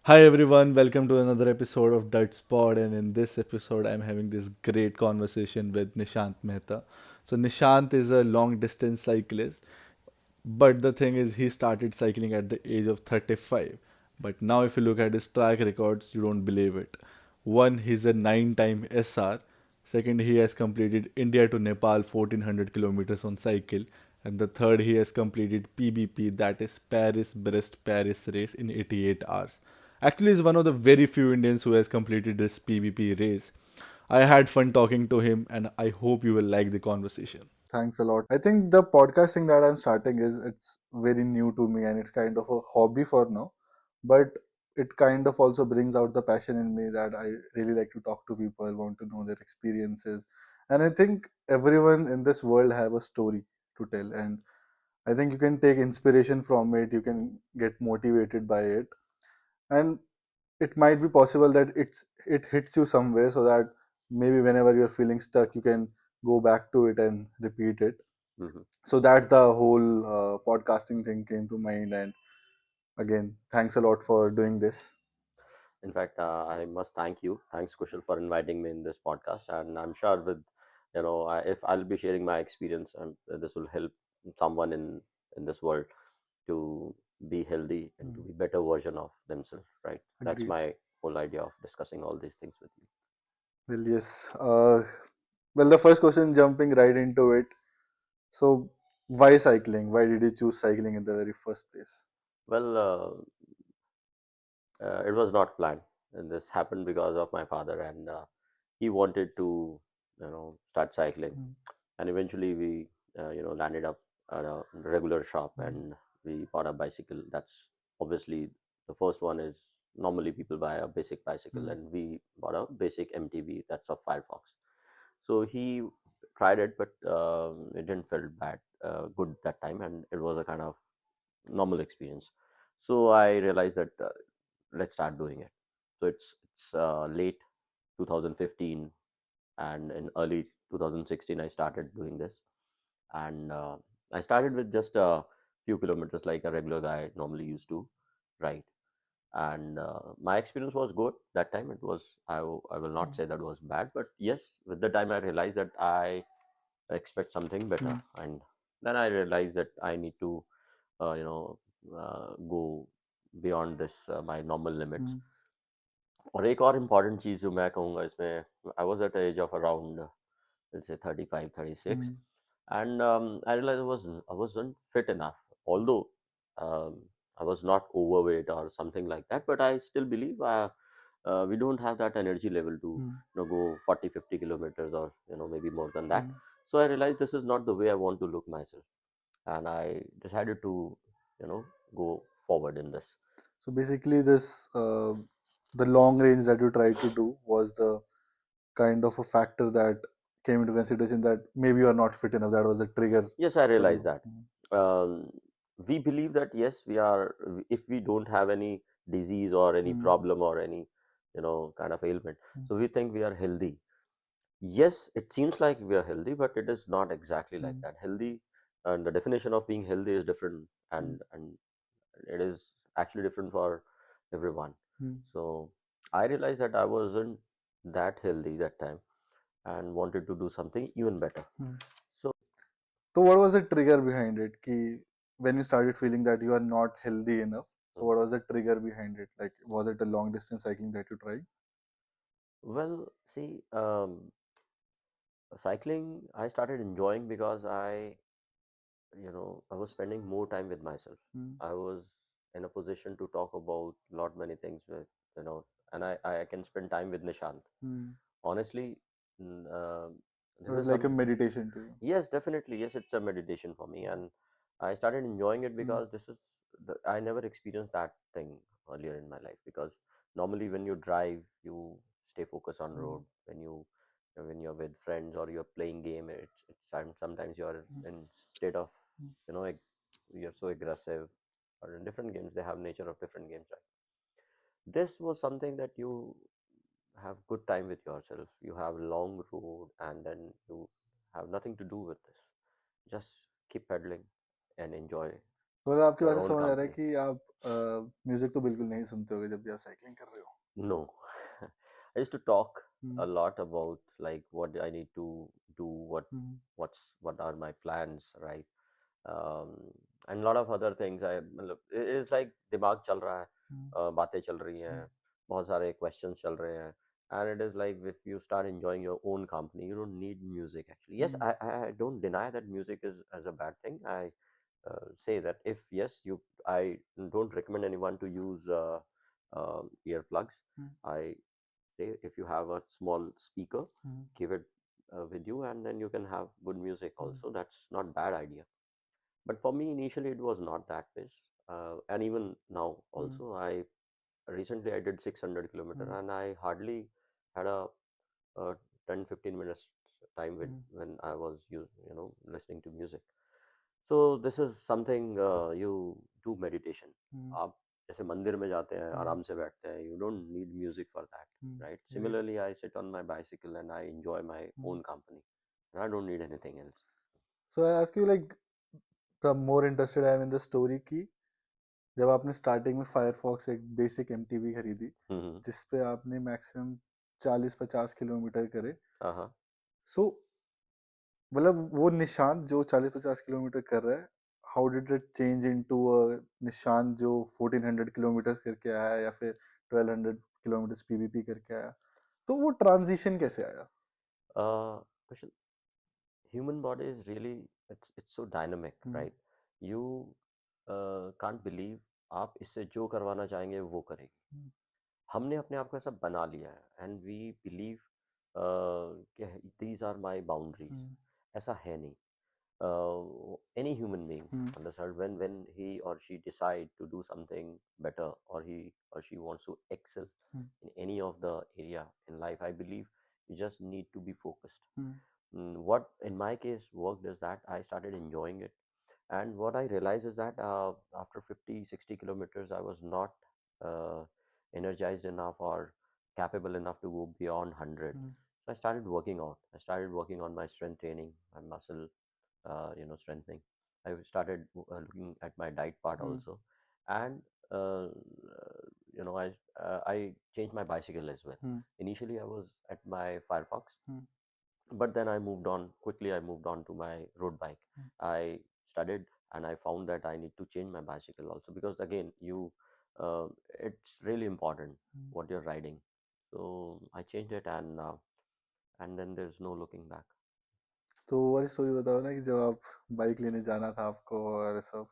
Hi everyone, welcome to another episode of Dutch Pod. And in this episode, I'm having this great conversation with Nishant Mehta. So, Nishant is a long distance cyclist, but the thing is, he started cycling at the age of 35. But now, if you look at his track records, you don't believe it. One, he's a 9-time SR. Second, he has completed India to Nepal 1400 kilometers on cycle. And the third, he has completed PBP, that is Paris Brest Paris race in 88 hours. Actually, he's one of the very few Indians who has completed this PBP race. I had fun talking to him, and I hope you will like the conversation. Thanks a lot. I think the podcasting that I'm starting it's very new to me and it's kind of a hobby for now. But it kind of also brings out the passion in me that I really like to talk to people, want to know their experiences. And I think everyone in this world have a story to tell. And I think you can take inspiration from it, you can get motivated by it. And it might be possible that it hits you somewhere so that maybe whenever you're feeling stuck, you can go back to it and repeat it. Mhm. So that's the whole podcasting thing came to mind. And again, thanks a lot for doing this. In fact, I must thank you. Thanks, Kushal, for inviting me in this podcast. And I'm sure if I'll be sharing my experience, this will help someone in this world to be healthy and to Mm, be better version of themselves. Right. That's agreed. my whole idea of discussing all these things with you. Well, yes. Well, the first question, jumping right into it. So, why cycling? Why did you choose cycling in the very first place? Well, it was not planned, and this happened because of my father, and he wanted to, start cycling, Mm, and eventually we landed up at a regular shop mm, and we bought a bicycle. That's obviously the first one is normally people buy a basic bicycle, mm, and we bought a basic MTB, that's a Firefox. So he tried it, but it didn't feel bad good that time, and it was a kind of normal experience. So I realized that let's start doing it. So it's late 2015, and in early 2016 I started doing this, and I started with just a few kilometers like a regular guy normally used to ride. And my experience was good that time. It was I will not mm, say that was bad, but yes, with the time I realized that I expect something better, mm, and then I realized that I need to go beyond this my normal limits. mm, और एक और important चीज़ जो मैं कहूँगा इसमें, I was at age of around let's say 35, 36, mm, and I realized I wasn't fit enough, although um, I was not overweight or something like that, but I still believe we don't have that energy level to mm, go 40, 50 kilometers, or maybe more than that. mm. So I realized this is not the way I want to look myself, and I decided to you know go forward in this. So basically, this the long range that you tried to do was the kind of a factor that came into consideration that maybe you are not fit enough. That was a trigger Yes, I for realize you. that. We believe that yes, we are. If we don't have any disease or any Mm, problem or any, kind of ailment, mm, so we think we are healthy. Yes, it seems like we are healthy, but it is not exactly like mm, that. Healthy, and the definition of being healthy is different, mm, and it is actually different for everyone. mm, So I realized that I wasn't that healthy that time and wanted to do something even better. mm. So So what was the trigger behind it? Ki when you started feeling that you are not healthy enough, so what was the trigger behind it? Like, was it a long distance cycling that you tried? well, see, cycling I started enjoying because I was spending more time with myself. Mm, I was in a position to talk about lot many things with, you know, and I can spend time with Nishant. mm. Honestly, It this was is like a some, meditation to you. yes, definitely, yes, it's a meditation for me, and I started enjoying it Mm, because I never experienced that thing earlier in my life, because normally when you drive, you stay focused on mm, road. When you're with friends or you're playing game, sometimes you're mm, in state of, mm, you're so aggressive, or in different games, they have nature of different games, right? This was something that you have good time with yourself. You have long road, and then you have nothing to do with this. Just keep pedaling and enjoy. तो आपकी your बात से own समझ आ रहा है company. कि आप music तो बिल्कुल नहीं सुनते होगे जब भी आप साइकिलिंग कर रहे हो. No. I used to talk hmm, a lot about like what I need to do, hmm, what are my plans, right? um, and a lot of other things. मतलब it is like दिमाग चल रहा है, हम्म, बातें चल रही हैं, हम्म, बहुत सारे questions चल रहे हैं, and it is like if you start enjoying your own company, you don't need music actually. Yes, hmm, I don't deny that music is as a bad thing. I say that if yes, I don't recommend anyone to use earplugs. Hmm, I say if you have a small speaker, hmm, keep it with you, and then you can have good music hmm, also. That's not bad idea. But for me, initially, it was not that way. And even now, hmm, also, I recently I did 600 kilometer, hmm, and I hardly had a 10-15 minutes time with hmm, when I was listening to music. So this is something you do meditation. हम्म, आप जैसे मंदिर में जाते हैं, हम्म, आराम से बैठते हैं. You don't need music for that, right? right. Similarly, I sit on my bicycle and I enjoy my hmm. own company. And I don't need anything else. So I ask you like the more interested I am in the story की जब आपने starting में Firefox एक basic MTV खरीदी Mm-hmm. जिस पे आपने maximum 40-50 kilometre करे. Uh-huh. सो मतलब वो निशान जो 40-50 किलोमीटर कर रहा है, how did it change into a निशान जो 1400 किलोमीटर करके आया या फिर 1200 किलोमीटर पीवीपी करके आया, तो वो ट्रांजिशन कैसे आया? Kushal, human body is really it's so dynamic, hmm, right? You can't believe आप इससे जो करवाना चाहेंगे वो करेगी. हम्म, हमने अपने आप को ऐसा बना लिया है एंड वी बिलीव कि दीज आर माय बाउंड्रीज. हम्म, ऐसा है नहीं. Any human being hmm, on this earth, when he or she decide to do something better, or he or she wants to excel hmm, in any of the area in life, I believe you just need to be focused. Hmm, What in my case worked is that I started enjoying it, and what I realized is that after 50-60 kilometers I was not uh, energized enough or capable enough to go beyond 100. Hmm, So I started working out. I started working on my strength training, my muscle strengthening. I started looking at my diet part hmm, also, and uh, I changed my bicycle as well. Hmm, Initially I was at my Firefox, hmm, but then I moved on quickly. I moved on to my road bike. I studied and I found that I need to change my bicycle also, because again uh, it's really important hmm. what you're riding. So I changed it, and then there's no looking back. तो वो वाली story बताओ ना कि जब आप bike लेने जाना था आपको और सब,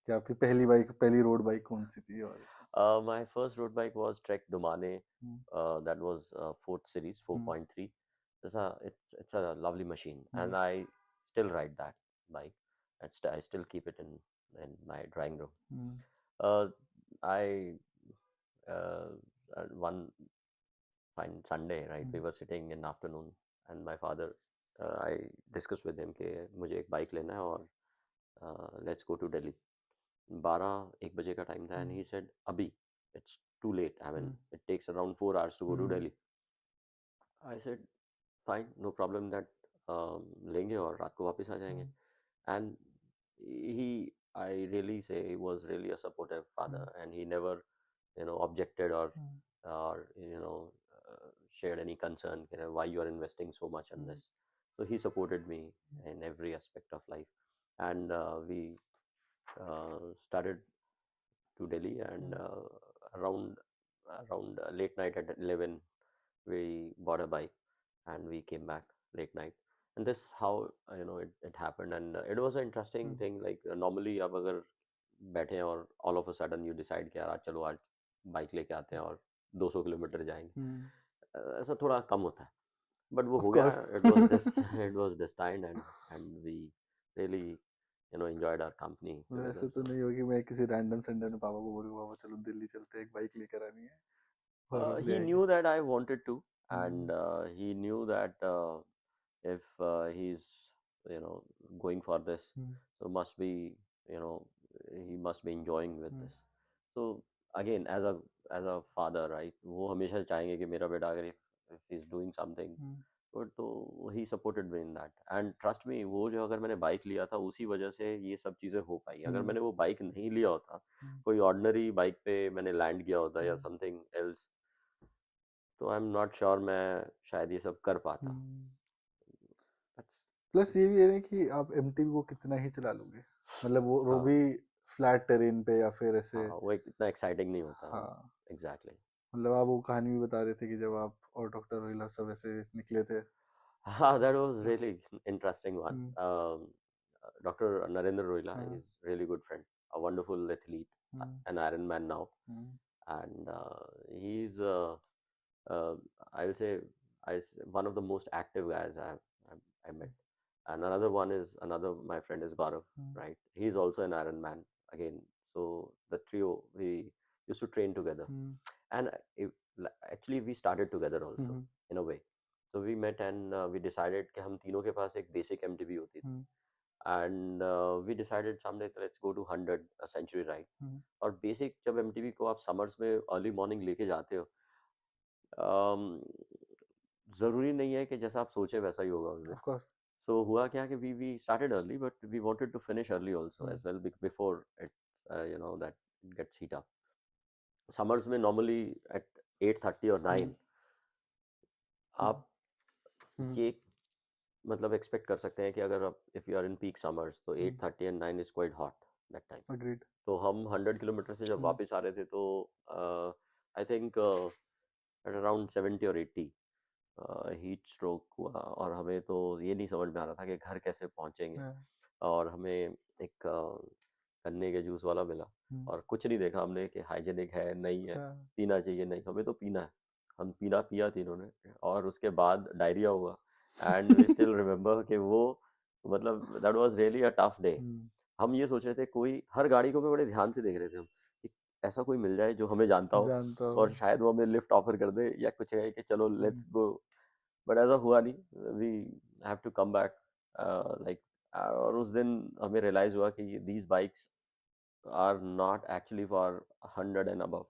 कि आपकी पहली बाइक, पहली रोड बाइक कौन सी थी और सब. My first road bike was Trek Domane. Hmm, That was fourth series, hmm, 4.3. It's a lovely machine, hmm, and I still ride that bike. I still keep it in my drawing room. Hmm, Uh, I One fine Sunday, right? We hmm, were sitting in afternoon, and my father, I discussed with him कि मुझे एक bike लेना है और let's go to Delhi. 12-1 बजे का time था, and hmm, he said अभी it's too late. I mean hmm, it takes around 4 hours to go to hmm, Delhi. I said fine, no problem that, लेंगे और रात को वापस आ जाएंगे. हम्म, And he I really say he was really a supportive father, hmm, and he never objected hmm, or shared any concern, why you are investing so much on hmm, this. So he supported me in every aspect of life, and we started to Delhi, and hmm, around late night at 11 we bought a bike, and we came back late night. And this how it happened. And it was an interesting hmm, thing. Like normally अब अगर बैठे हैं और all of a sudden you decide कि यार आज चलो आज बाइक लेके आते हैं और 200 किलोमीटर जाएंगे, हम्म. ऐसा थोड़ा कम होता है. बट वो Of हो गया. course. It was this it was destined, and we really enjoyed our company वैसे together. तो So नहीं होगी, मैं किसी रैंडम संडे में पापा को बोलूँगा पापा चलो दिल्ली चलते हैं, एक बाइक लेकर आनी है और ले he आएंगे. knew that I wanted to, hmm, and he knew that if he's going for this, hmm, so must be you know he must be enjoying with hmm, this. So again, as a father, right, वो हमेशा चाहेंगे कि मेरा बेटा अगर if he's doing something हम्म, तो he supported me in that and trust me, वो जो अगर मैंने बाइक लिया था उसी वजह से ये सब चीज़ें हो पाई। अगर मैंने वो बाइक नहीं लिया होता, कोई ऑर्डिनरी बाइक पे मैंने लैंड किया होता या समथिंग एल्स, तो आई एम नॉट श्योर मैं शायद ये सब कर पाता। That's- प्लस ये भी है ना कि आप एमटीबी को कितना ही चला लोगे, मतलब वो हाँ भी फ्लैट टेरेन पे या फिर ऐसे। हाँ, वो इतना एक्साइटिंग नहीं होता। हाँ, एग्जैक्टली। मतलब आप वो कहानी भी बता रहे थे कि जब आप और डॉक्टर रोहिला सब ऐसे निकले थे। हाँ, that was really interesting one. Hmm, Dr. Narendra Rohila हाँ, is really good friend, a wonderful athlete, an Iron Man now, hmm, and he's uh, I will say one of the most active guys I met. And another one is another my friend is Gaurav, right? He's also an Iron Man again. So the trio we used to train together, and actually we started together also in a way. So we met and we decided कि हम तीनों के पास एक basic MTB होती थी, and we decided someday let's go to 100 a century ride. और basic जब MTB को आप summers में early morning लेके जाते हो, ज़रूरी नहीं है कि जैसा आप सोचे वैसा ही होगा उस दिन। Of course. So हुआ क्या कि we started early, but we wanted to finish early also as well before it that it gets heat up. Summers में normally at 8:30 or 9 आप ये मतलब एक्सपेक्ट कर सकते हैं कि अगर आप if you are in peak summers तो 8:30 and 9 is quite hot that time. Agreed. तो हम 100 किलोमीटर से जब वापस आ रहे थे तो आई थिंक एट अराउंड 70 और 80 हीट स्ट्रोक हुआ, और हमें तो ये नहीं समझ में आ रहा था कि घर कैसे पहुंचेंगे। और हमें एक गन्ने के जूस वाला मिला, और कुछ नहीं देखा हमने कि हाइजेनिक है नहीं है, पीना चाहिए नहीं, हमें तो पीना है। हम पीना पिया तीनों ने, और उसके बाद डायरिया हुआ। एंड वी स्टिल रिमेम्बर कि वो मतलब that was really a tough day. हम ये सोच रहे थे, कोई हर गाड़ी को भी बड़े ध्यान से देख रहे थे हम कि ऐसा कोई मिल जाए जो हमें जानता हो और शायद वो हमें लिफ्ट ऑफर कर दे या कुछ है कि चलो लेट्स गो। बट ऐसा हुआ नहीं, we have to come back like. और उस दिन हमें रियलाइज हुआ कि these bikes are not actually for 100 and above.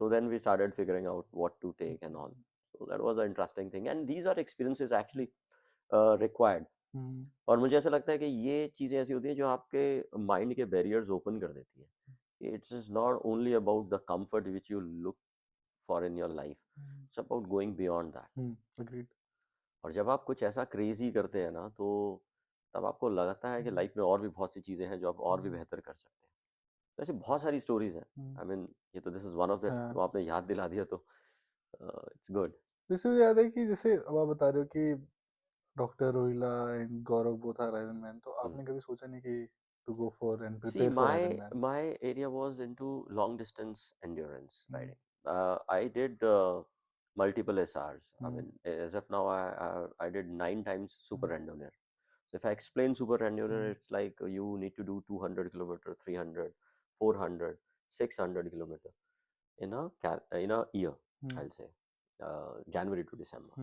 So then we started figuring out what to take and all. So that was an interesting thing, and these are experiences actually required. और मुझे ऐसा लगता है कि ये चीज़ें ऐसी होती हैं जो आपके माइंड के बैरियर्स ओपन कर देती है। It's is not only about the comfort which you look for in your life, it's about going beyond that. Agreed. और जब आप कुछ ऐसा क्रेजी करते हैं ना, तो तब आपको लगता है कि लाइफ में और भी बहुत सी चीज़ें हैं जो आप और भी बेहतर कर सकते हैं। तो ऐसी बहुत सारी स्टोरीज हैं। आई मीन ये तो this is one of that, वो आपने याद दिला दिया तो इट्स गुड। इससे मुझे याद है कि जैसे अब आप बता रहे हो कि doctor Rohila and Gaurav both are iron man, तो आपने कभी सोचा नहीं कि to go for and See, prepare for iron man? my area was into long distance endurance riding. I did multiple SRs. I mean, as of now, I did 9 times Super Randonneur. So if I explain Super Randonneur, it's like you need to do 200 kilometer, 300, 400, 600 kilometer in a year. I'll say January to December.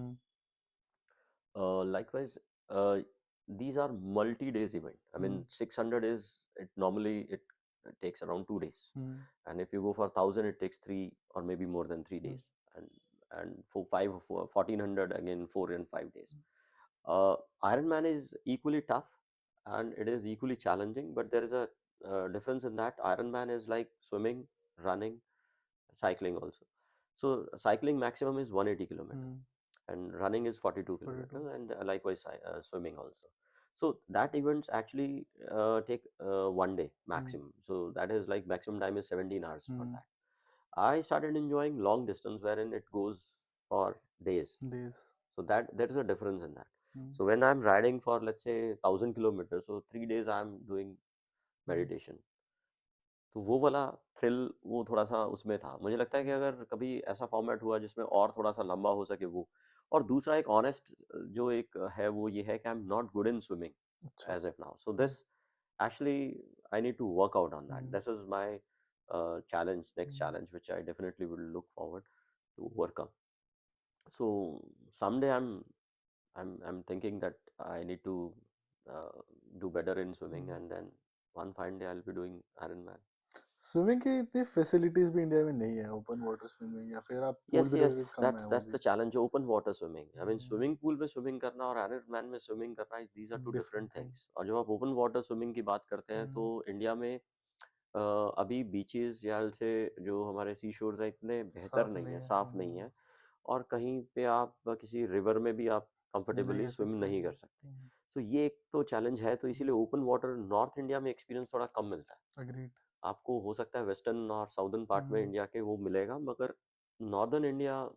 Likewise, these are multi-days event. I mean, 600 is it normally it takes around 2 days, and if you go for 1,000, it takes 3 or maybe more than 3 days, and for 1,400 again 4 and 5 days. Ironman is equally tough, and it is equally challenging, but there is a difference in that. Ironman is like swimming, running, cycling also. So cycling maximum is 180 kilometers and running is 42 kilometers, and likewise swimming also. So that events actually take 1 day maximum. So that is like maximum time is 17 hours for that. I started enjoying long distance wherein it goes for days. So that there is a difference in that. So when I'm riding for let's say 1,000 kilometers, so 3 days I'm doing meditation. तो वो वाला thrill वो थोड़ा सा उसमें था। मुझे लगता है कि अगर कभी ऐसा फॉर्मेट हुआ जिसमें और थोड़ा सा लंबा हो सके वो। और दूसरा एक ऑनेस्ट जो एक है वो ये है कि I am not good in swimming as of now. So this actually I need to work out on that. This is my challenge, next challenge, which I definitely will look forward to overcome. So someday I'm thinking that I need to do better in swimming, and then one fine day I'll be doing Ironman. Swimming की इतनी facilities भी India में नहीं है, open water swimming, या फिर आप pool Yes, भी yes, देखोगे कम है वो that's भी। the challenge. Open water swimming. I mean, hmm, swimming pool में swimming करना और Ironman में swimming करना, these are two different different thing. things. और जब आप open water swimming की बात करते हैं तो इंडिया में अभी बीचेस या से जो हमारे सी शोर्स हैं इतने बेहतर साफ नहीं नहीं है, है। साफ नहीं है, और कहीं पे आप किसी रिवर में भी आप नहीं कंफर्टेबली कर स्विम सकते। नहीं कर सकते। तो ये एक तो चैलेंज है, तो इसीलिए ओपन वाटर नॉर्थ इंडिया में एक्सपीरियंस थोड़ा कम मिलता है। अग्रीड। आपको हो सकता है वेस्टर्न और साउदर्न पार्ट में इंडिया के वो मिलेगा, मगर northern India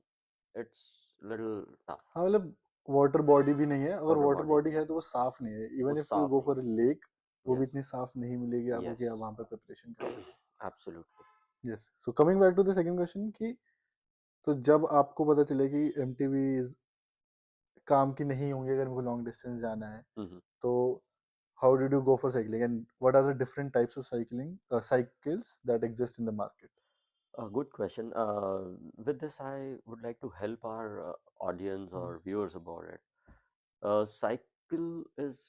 it's little tough. हाँ मतलब वाटर बॉडी भी नहीं है, अगर वाटर वाटर बॉडी बॉडी है तो वो साफ नहीं है। वो इवन इफ यू साफ गो नहीं फॉर लेक, वो भी है। इतनी साफ नहीं मिलेगी आपको यस कि आप वहाँ पे प्रिपरेशन कर सकें। Absolutely. Yes, so coming back to the second question कि तो जब आपको पता चले कि एमटीवी काम की नहीं होंगी अगर मेरे को लॉन्ग डिस्टेंस जाना है, तो how did you go for cycling and what are the different types of cycles that exist in the market? Good question. With this, I would like to help our audience or viewers about it. Cycle is,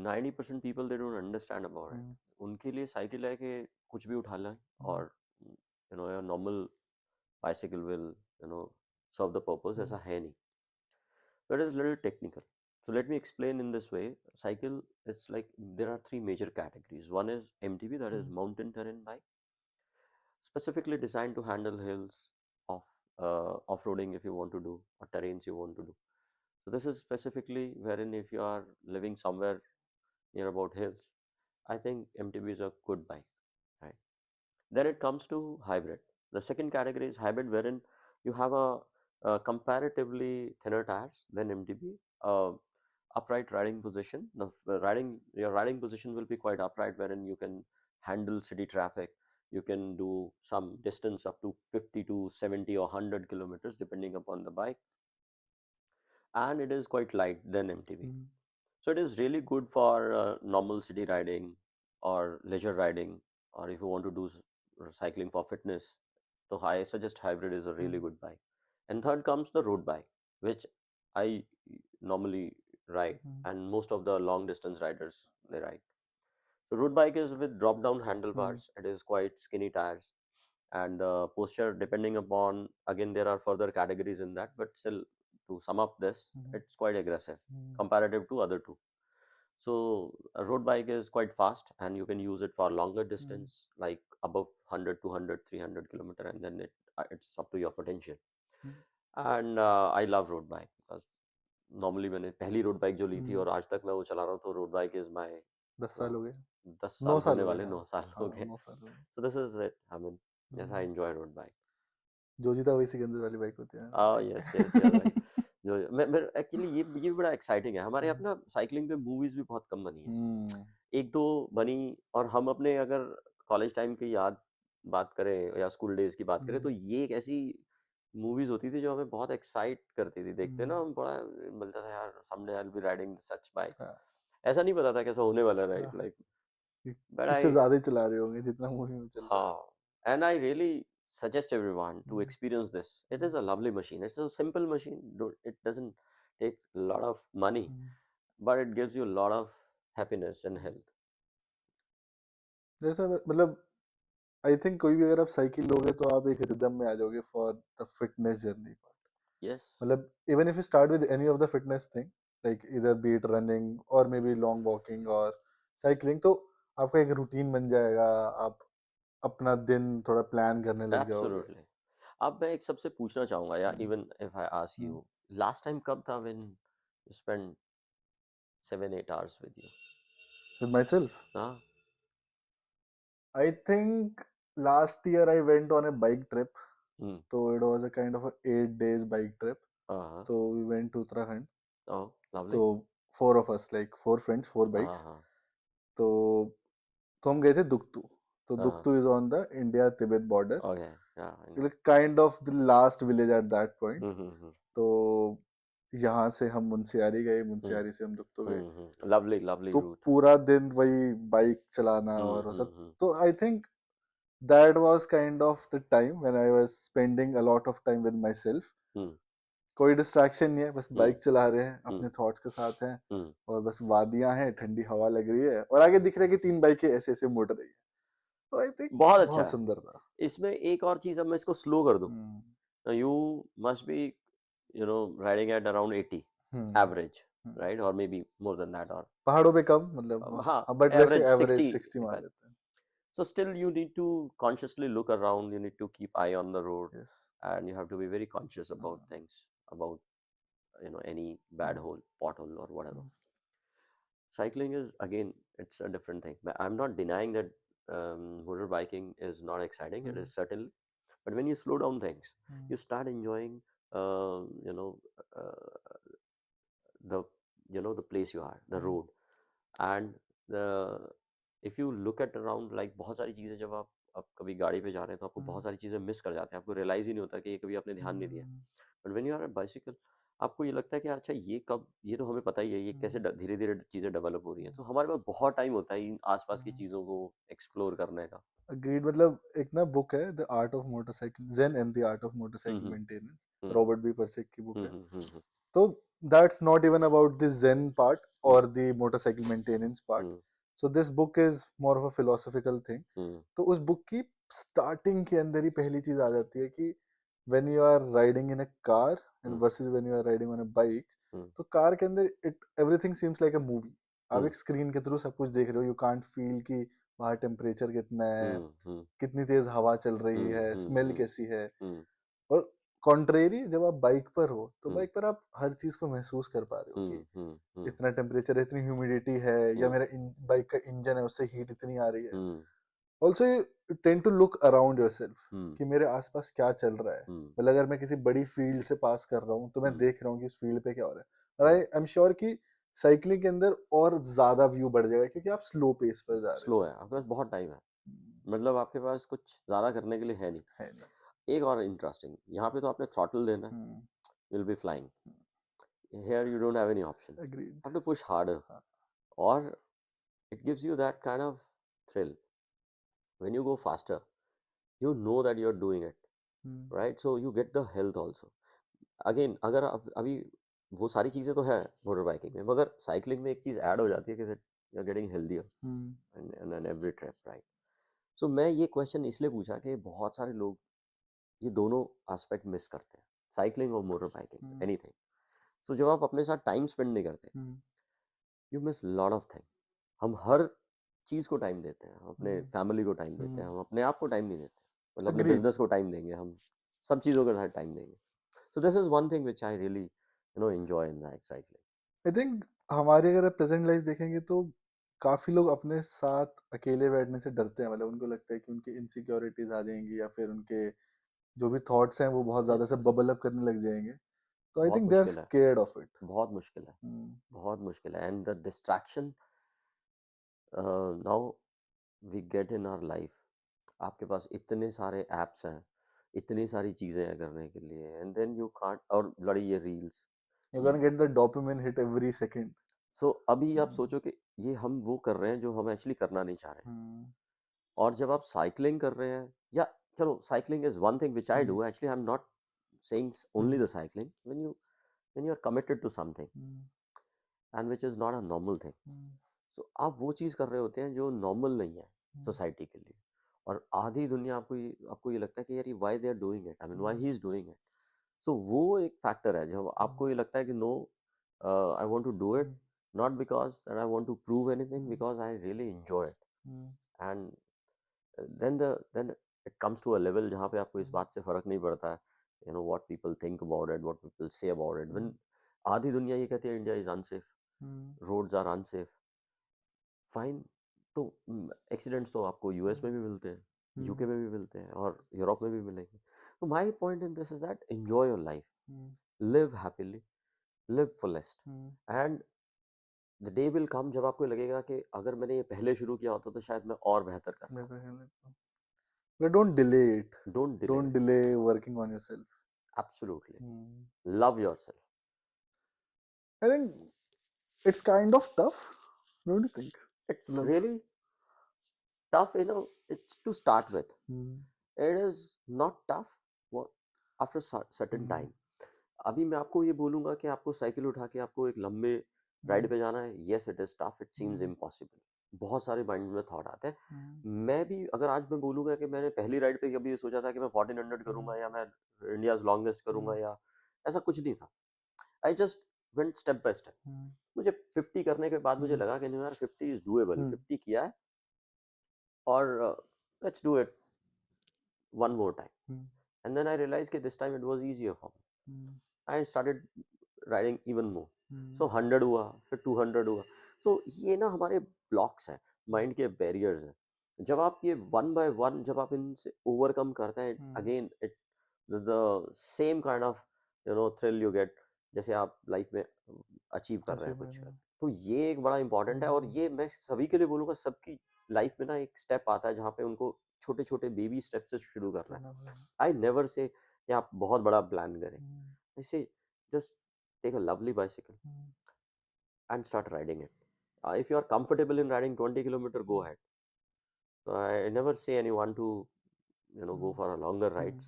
90% people they don't understand about it. उनके लिए cycle है कि कुछ भी उठा लें और a normal bicycle will serve the purpose. ऐसा है नहीं. That is little technical. So let me explain in this way. Cycle, it's like there are three major categories. One is MTB, that is mountain terrain bike, specifically designed to handle hills, off-roading if you want to do, or terrains you want to do. So this is specifically wherein if you are living somewhere near about hills, I think MTB is a good bike, right? Then it comes to hybrid. The second category is hybrid, wherein you have a comparatively thinner tires than MTB, upright riding position. Your riding position will be quite upright, wherein you can handle city traffic. You can do some distance up to 50 to 70 or 100 kilometers depending upon the bike, and it is quite light than MTB. So it is really good for normal city riding or leisure riding, or if you want to do cycling for fitness. So I suggest hybrid is a really good bike. And third comes the road bike, which I normally ride, and most of the long distance riders they ride. So road bike is with drop down handlebars. It is quite skinny tires, and the posture depending upon, again there are further categories in that, but still to sum up this, it's quite aggressive comparative to other two. So a road bike is quite fast and you can use it for longer distance, like above 100, 200, 300 kilometer, and then it's up to your potential. And I love road bike because normally मैंने पहली road bike जो ली थी और आज तक मैं वो चला रहा हूँ, तो रोड बाइक इज माय 10 साल हो गए, 10 9 साल साल होने हो गए, वाले, हाँ 9 साल हो हाँ गए. 9 साल हो गए। So this is it. I mean, yes, I enjoy road bike. जो जीता वही सिकंदर वाली बाइक होती है। yes, yes, yes, भाई. जो मैं एक्चुअली ये भी बड़ा एक्साइटिंग है. हमारे यहाँ पे ना साइकिलिंग पे मूवीज भी बहुत कम बनी है. एक दो बनी, और हम अपने अगर कॉलेज टाइम की बात करें या स्कूल डेज की बात करें, तो ये एक ऐसी मूवीज होती थी जो हमें बहुत एक्साइट करती थी. देखते ना हम बड़ा मिलता था यार, someday I'll be riding such bike. ऐसा नहीं पता था कैसा होने वाला, राइट? लाइक बट इससे आई ज्यादा ही चला रहे होंगे जितना मूवी में चल रहा है। हाँ, and I really suggest everyone to experience this. It is a lovely machine. It's a simple machine. It doesn't take a lot of money, but it gives you a lot of happiness and health. जैसा मतलब I think कोई भी अगर आप cycle लोगे तो आप एक रिदम में आ जाओगे for the fitness journey part. Yes. मतलब even if you start with any of the fitness thing, like इधर बी इट रनिंग और मे बी लॉन्ग वॉकिंग और साइकिलिंग, तो आपका एक रूटीन बन जाएगा, आप अपना दिन थोड़ा प्लान करने लग जाओगे. Absolutely. अब मैं एक सबसे पूछना चाहूंगा यार, even if I ask you, last time कब था when you spent 7-8 hours with you? With myself, हाँ. I think last year I went on a bike trip. Hmm. So it was a kind of a 8 days bike trip. Uh-huh. So we went to Uttarakhand. Oh, lovely. तो 4 of us, like 4 friends, 4 bikes. तो हम गए थे दुक्तू. तो दुक्तू is on the India-Tibet border. Okay, yeah, I know. Like kind of the last village at that point. तो यहाँ से हम मुंशियारी गए, मुंशियारी से हम दुक्तू गए. Lovely, lovely तो route. पूरा दिन वही बाइक चलाना और वो सब. तो I think that was kind of the time when I was spending a lot of time with myself. कोई डिस्ट्रैक्शन नहीं है, बस बाइक चला रहे हैं, अपने थॉट्स के साथ हैं, और बस वादियां हैं, ठंडी हवा लग रही है और आगे दिख रहा है कि 3 बाइकें ऐसे ऐसे मुड़ रही है. तो आई थिंक बहुत अच्छा बहुत है। सुंदर था। इसमें एक और चीज, अब मैं इसको स्लो कर दूं, hmm you must be riding at around 80 hmm average, hmm. Right, और maybe more than that, और पहाड़ों पे कम मतलब, हाँ, हाँ, बट वैसे एवरेज एवरेज 60 60 इफ मान आई, लेते हैं। so still you need to consciously look around, you need to keep eye on the road, yes. and you have to be very conscious about things, about any bad hole, pothole or whatever. Cycling is, again, it's a different thing. But I'm not denying that motorbiking is not exciting. It is certainly, but when you slow down things, you start enjoying, uh, you know, uh, the the place you are, the road, and the if you look at around, like, बहुत सारी चीज़ें, जब आप कभी गाड़ी पे जा रहे हैं तो आपको बहुत सारी चीज़ें मिस कर जाते हैं, आपको रियलाइज़ ही नहीं होता कि ये कभी आपने ध्यान नहीं दिया। But when you are bicycle, आपको ये लगता है कि अच्छा, ये तो हमें पता ही है, ये कैसे धीरे धीरे चीज़ें डेवलप हो रही हैं, तो हमारे पास बहुत टाइम होता है इन आसपास की चीज़ों को एक्सप्लोर करने का। अग्रीड। मतलब एक ना बुक है, the art of motorcycle, Zen and the art of motorcycle hmm maintenance, hmm Robert B Pirsig की बुक हम्म है। हम्म हम्म तो that's not even about the Zen part hmm और the motorcycle maintenance part. Hmm so this book is more of a philosophical thing. हम्म तो उस बुक की स्टार्टिंग के अंदर ही पहली चीज आ जाती है कि when you are riding in a car and versus when you are riding on a bike, hmm तो कार के अंदर it everything seems like a movie. आप हम्म एक स्क्रीन के थ्रू सब कुछ देख रहे हो, यू कांट फील कि बाहर टेम्परेचर कितना है, हम्म हम्म कितनी तेज हवा चल रही हम्म है, हम्म स्मेल हम्म कैसी है। हम्म और कॉन्ट्रेरी जब आप बाइक पर हो, तो हम्म बाइक पर आप हर चीज को महसूस कर पा रहे हो कि हम्म इतना टेम्परेचर है, इतनी ह्यूमिडिटी है, या हम्म मेरा बाइक का इंजन है उससे हीट इतनी आ रही है। Hmm also you tend to look around yourself hmm कि मेरे आसपास क्या चल रहा है। हम्म मतलब अगर मैं किसी बड़ी फील्ड से पास कर रहा हूँ तो मैं हम्म देख रहा हूँ कि उस फील्ड पे क्या हो रहा है। और आई एम श्योर कि साइकिलिंग के अंदर और ज्यादा व्यू बढ़ जाएगा क्योंकि आप स्लो पेस पर जा रहे स्लो है, आपके पास बहुत टाइम है, हो। मतलब आपके पास कुछ ज़्यादा करने के लिए है नहीं। है नहीं। एक और इंटरेस्टिंग, यहाँ पे तो आपने थ्रॉटल देना है, will be flying, here you don't have any option, agreed. you have to push harder, हाँ। or it gives you that kind of thrill. When you go faster, you know that you're doing it, right? So you get the health also. Again, अगर आप अभी, वो सारी चीज़ें तो है motor biking में, मगर साइकिलिंग में एक चीज़ ऐड हो जाती है कि you are getting healthier and every trip, right? So मैं ये क्वेश्चन इसलिए पूछा कि बहुत सारे लोग ये दोनों एस्पेक्ट मिस करते हैं, साइकिलिंग और मोटर बाइकिंग, एनीथिंग। सो जब आप अपने साथ टाइम स्पेंड नहीं करते, you miss lot of thing. हम हर चीज़ को टाइम देते हैं, हम अपने फैमिली को टाइम देते हैं, हम अपने आप को टाइम नहीं देते, मतलब अपने अग्रीड। बिजनेस को टाइम देंगे, हम सब चीज़ों के साथ टाइम देंगे। So this is one thing which I really enjoy in that cycling. I think हमारी अगर प्रेजेंट लाइफ देखेंगे तो काफी लोग अपने साथ अकेले बैठने से डरते हैं। मतलब उनको लगता है कि उनकी इनसिक्योरिटीज आ जाएंगी या फिर उनके जो भी थॉट्स हैं वो बहुत ज्यादा यस से यस, बबल अप करने लग जाएंगे। तो आई बहुत थिंक दे आर मुश्किल है, स्केयर्ड ऑफ इट। बहुत मुश्किल है, बहुत मुश्किल है, and the distraction now we get in our life, आपके पास इतने सारे ऐप्स हैं, इतनी सारी चीज़ें हैं करने के लिए, एंड देन यू कांट, और लड़ी ये reels. You can get the dopamine hit every second. So अभी आप सोचो कि ये हम वो कर रहे हैं जो हम एक्चुअली करना नहीं चाह रहे हैं, और जब आप साइकिलिंग कर रहे हैं, या चलो, cycling is one thing which I do, actually I am not saying only the cycling, when you are committed to something and which is not a normal thing, so आप वो चीज़ कर रहे होते हैं जो नॉर्मल नहीं है सोसाइटी के लिए, और आधी दुनिया आपको ये लगता है कि यार ये why they are doing it, I mean why he is doing it. So वो एक फैक्टर है जब आपको ये लगता है कि no, I want to do it, not because that I want to prove anything, because I really enjoy it, and then it comes to a level जहाँ पे आपको इस बात से फर्क नहीं पड़ता है, what people think about it, what people say about it, when आधी दुनिया ये कहती है India is unsafe, roads are unsafe, fine, तो एक्सीडेंट्स तो आपको यूएस में भी मिलते हैं, यूके में भी मिलते हैं, और यूरोप में भी मिलेंगे। तो my point in this is that enjoy your life, live happily, live fullest, and the day will come जब आपको लगेगा कि अगर मैंने ये पहले शुरू किया होता तो शायद मैं और बेहतर कर पाता। But don't delay it. Don't delay Don't it. delay working on yourself. Absolutely. Love yourself. I think it's kind of tough, don't you think? It's Love. really tough, it's to start with. It is not tough after certain time. अभी मैं आपको ये बोलूँगा कि आपको cycle उठा के आपको एक लंबे राइड पे जाना है, yes it is tough, it seems impossible, बहुत सारे माइंड में थॉट आते हैं। हम्म, मैं भी अगर आज मैं बोलूँगा कि मैंने पहली राइड पे कभी ये सोचा था कि मैं 1400 करूँगा या मैं इंडियाज़ लॉन्गेस्ट करूँगा, या ऐसा कुछ नहीं था। I just went step by step. मुझे 50 करने के बाद मुझे लगा कि नहीं यार, 50 इज डूएबल। 50 किया है और let's do it one more time. And then I realize कि this time it was easier for me. I started riding even more. So 100 हुआ, फिर 200 हुआ। तो ये ना हमारे ब्लॉक्स हैं, माइंड के बैरियर्स हैं। जब आप ये वन बाय वन जब आप इनसे ओवरकम करते हैं, again it the same kind of thrill you get, जैसे आप लाइफ में अचीव कर रहे हैं कुछ। तो ये एक बड़ा इंपॉर्टेंट है, और ये मैं सभी के लिए बोलूँगा, सबकी लाइफ में ना एक स्टेप आता है जहाँ पे उनको छोटे छोटे बेबी स्टेप से शुरू करना है। आई नेवर से कि आप बहुत बड़ा प्लान करें। ऐसे just take a lovely bicycle and start riding it. If you are comfortable in riding 20 kilometer, go ahead. So I never say anyone to go for a longer rides,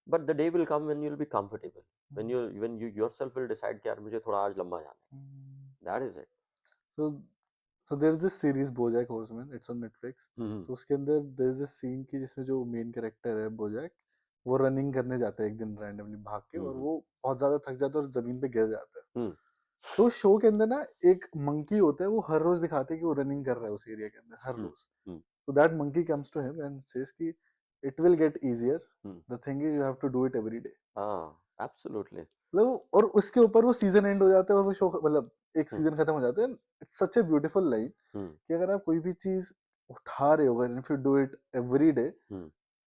but the day will come when you'll be comfortable, when you yourself will decide कि यार मुझे थोड़ा आज लंबा जाना है. That is it. So there is this series BoJack Horseman, it's on Netflix. तो उसके अंदर there is this scene की जिसमें जो मेन कैरेक्टर है बोजैक, वो रनिंग करने जाता है एक दिन रैंडमली भाग के, और वो बहुत ज्यादा थक जाता है और जमीन पे गिर जाता है। तो शो के अंदर ना एक मंकी होता है, वो हर रोज दिखाते हैं कि वो रनिंग कर रहा है उस एरिया के अंदर हर रोज। तो that monkey comes to him and says कि it will get easier, the thing is you have to do it every day. Absolutely. मतलब और उसके ऊपर वो सीजन एंड हो जाता है और वो शो मतलब एक सीजन खत्म हो जाता है। It's such a beautiful line कि अगर आप कोई भी चीज उठा रहे हो, अगर if you do it every day,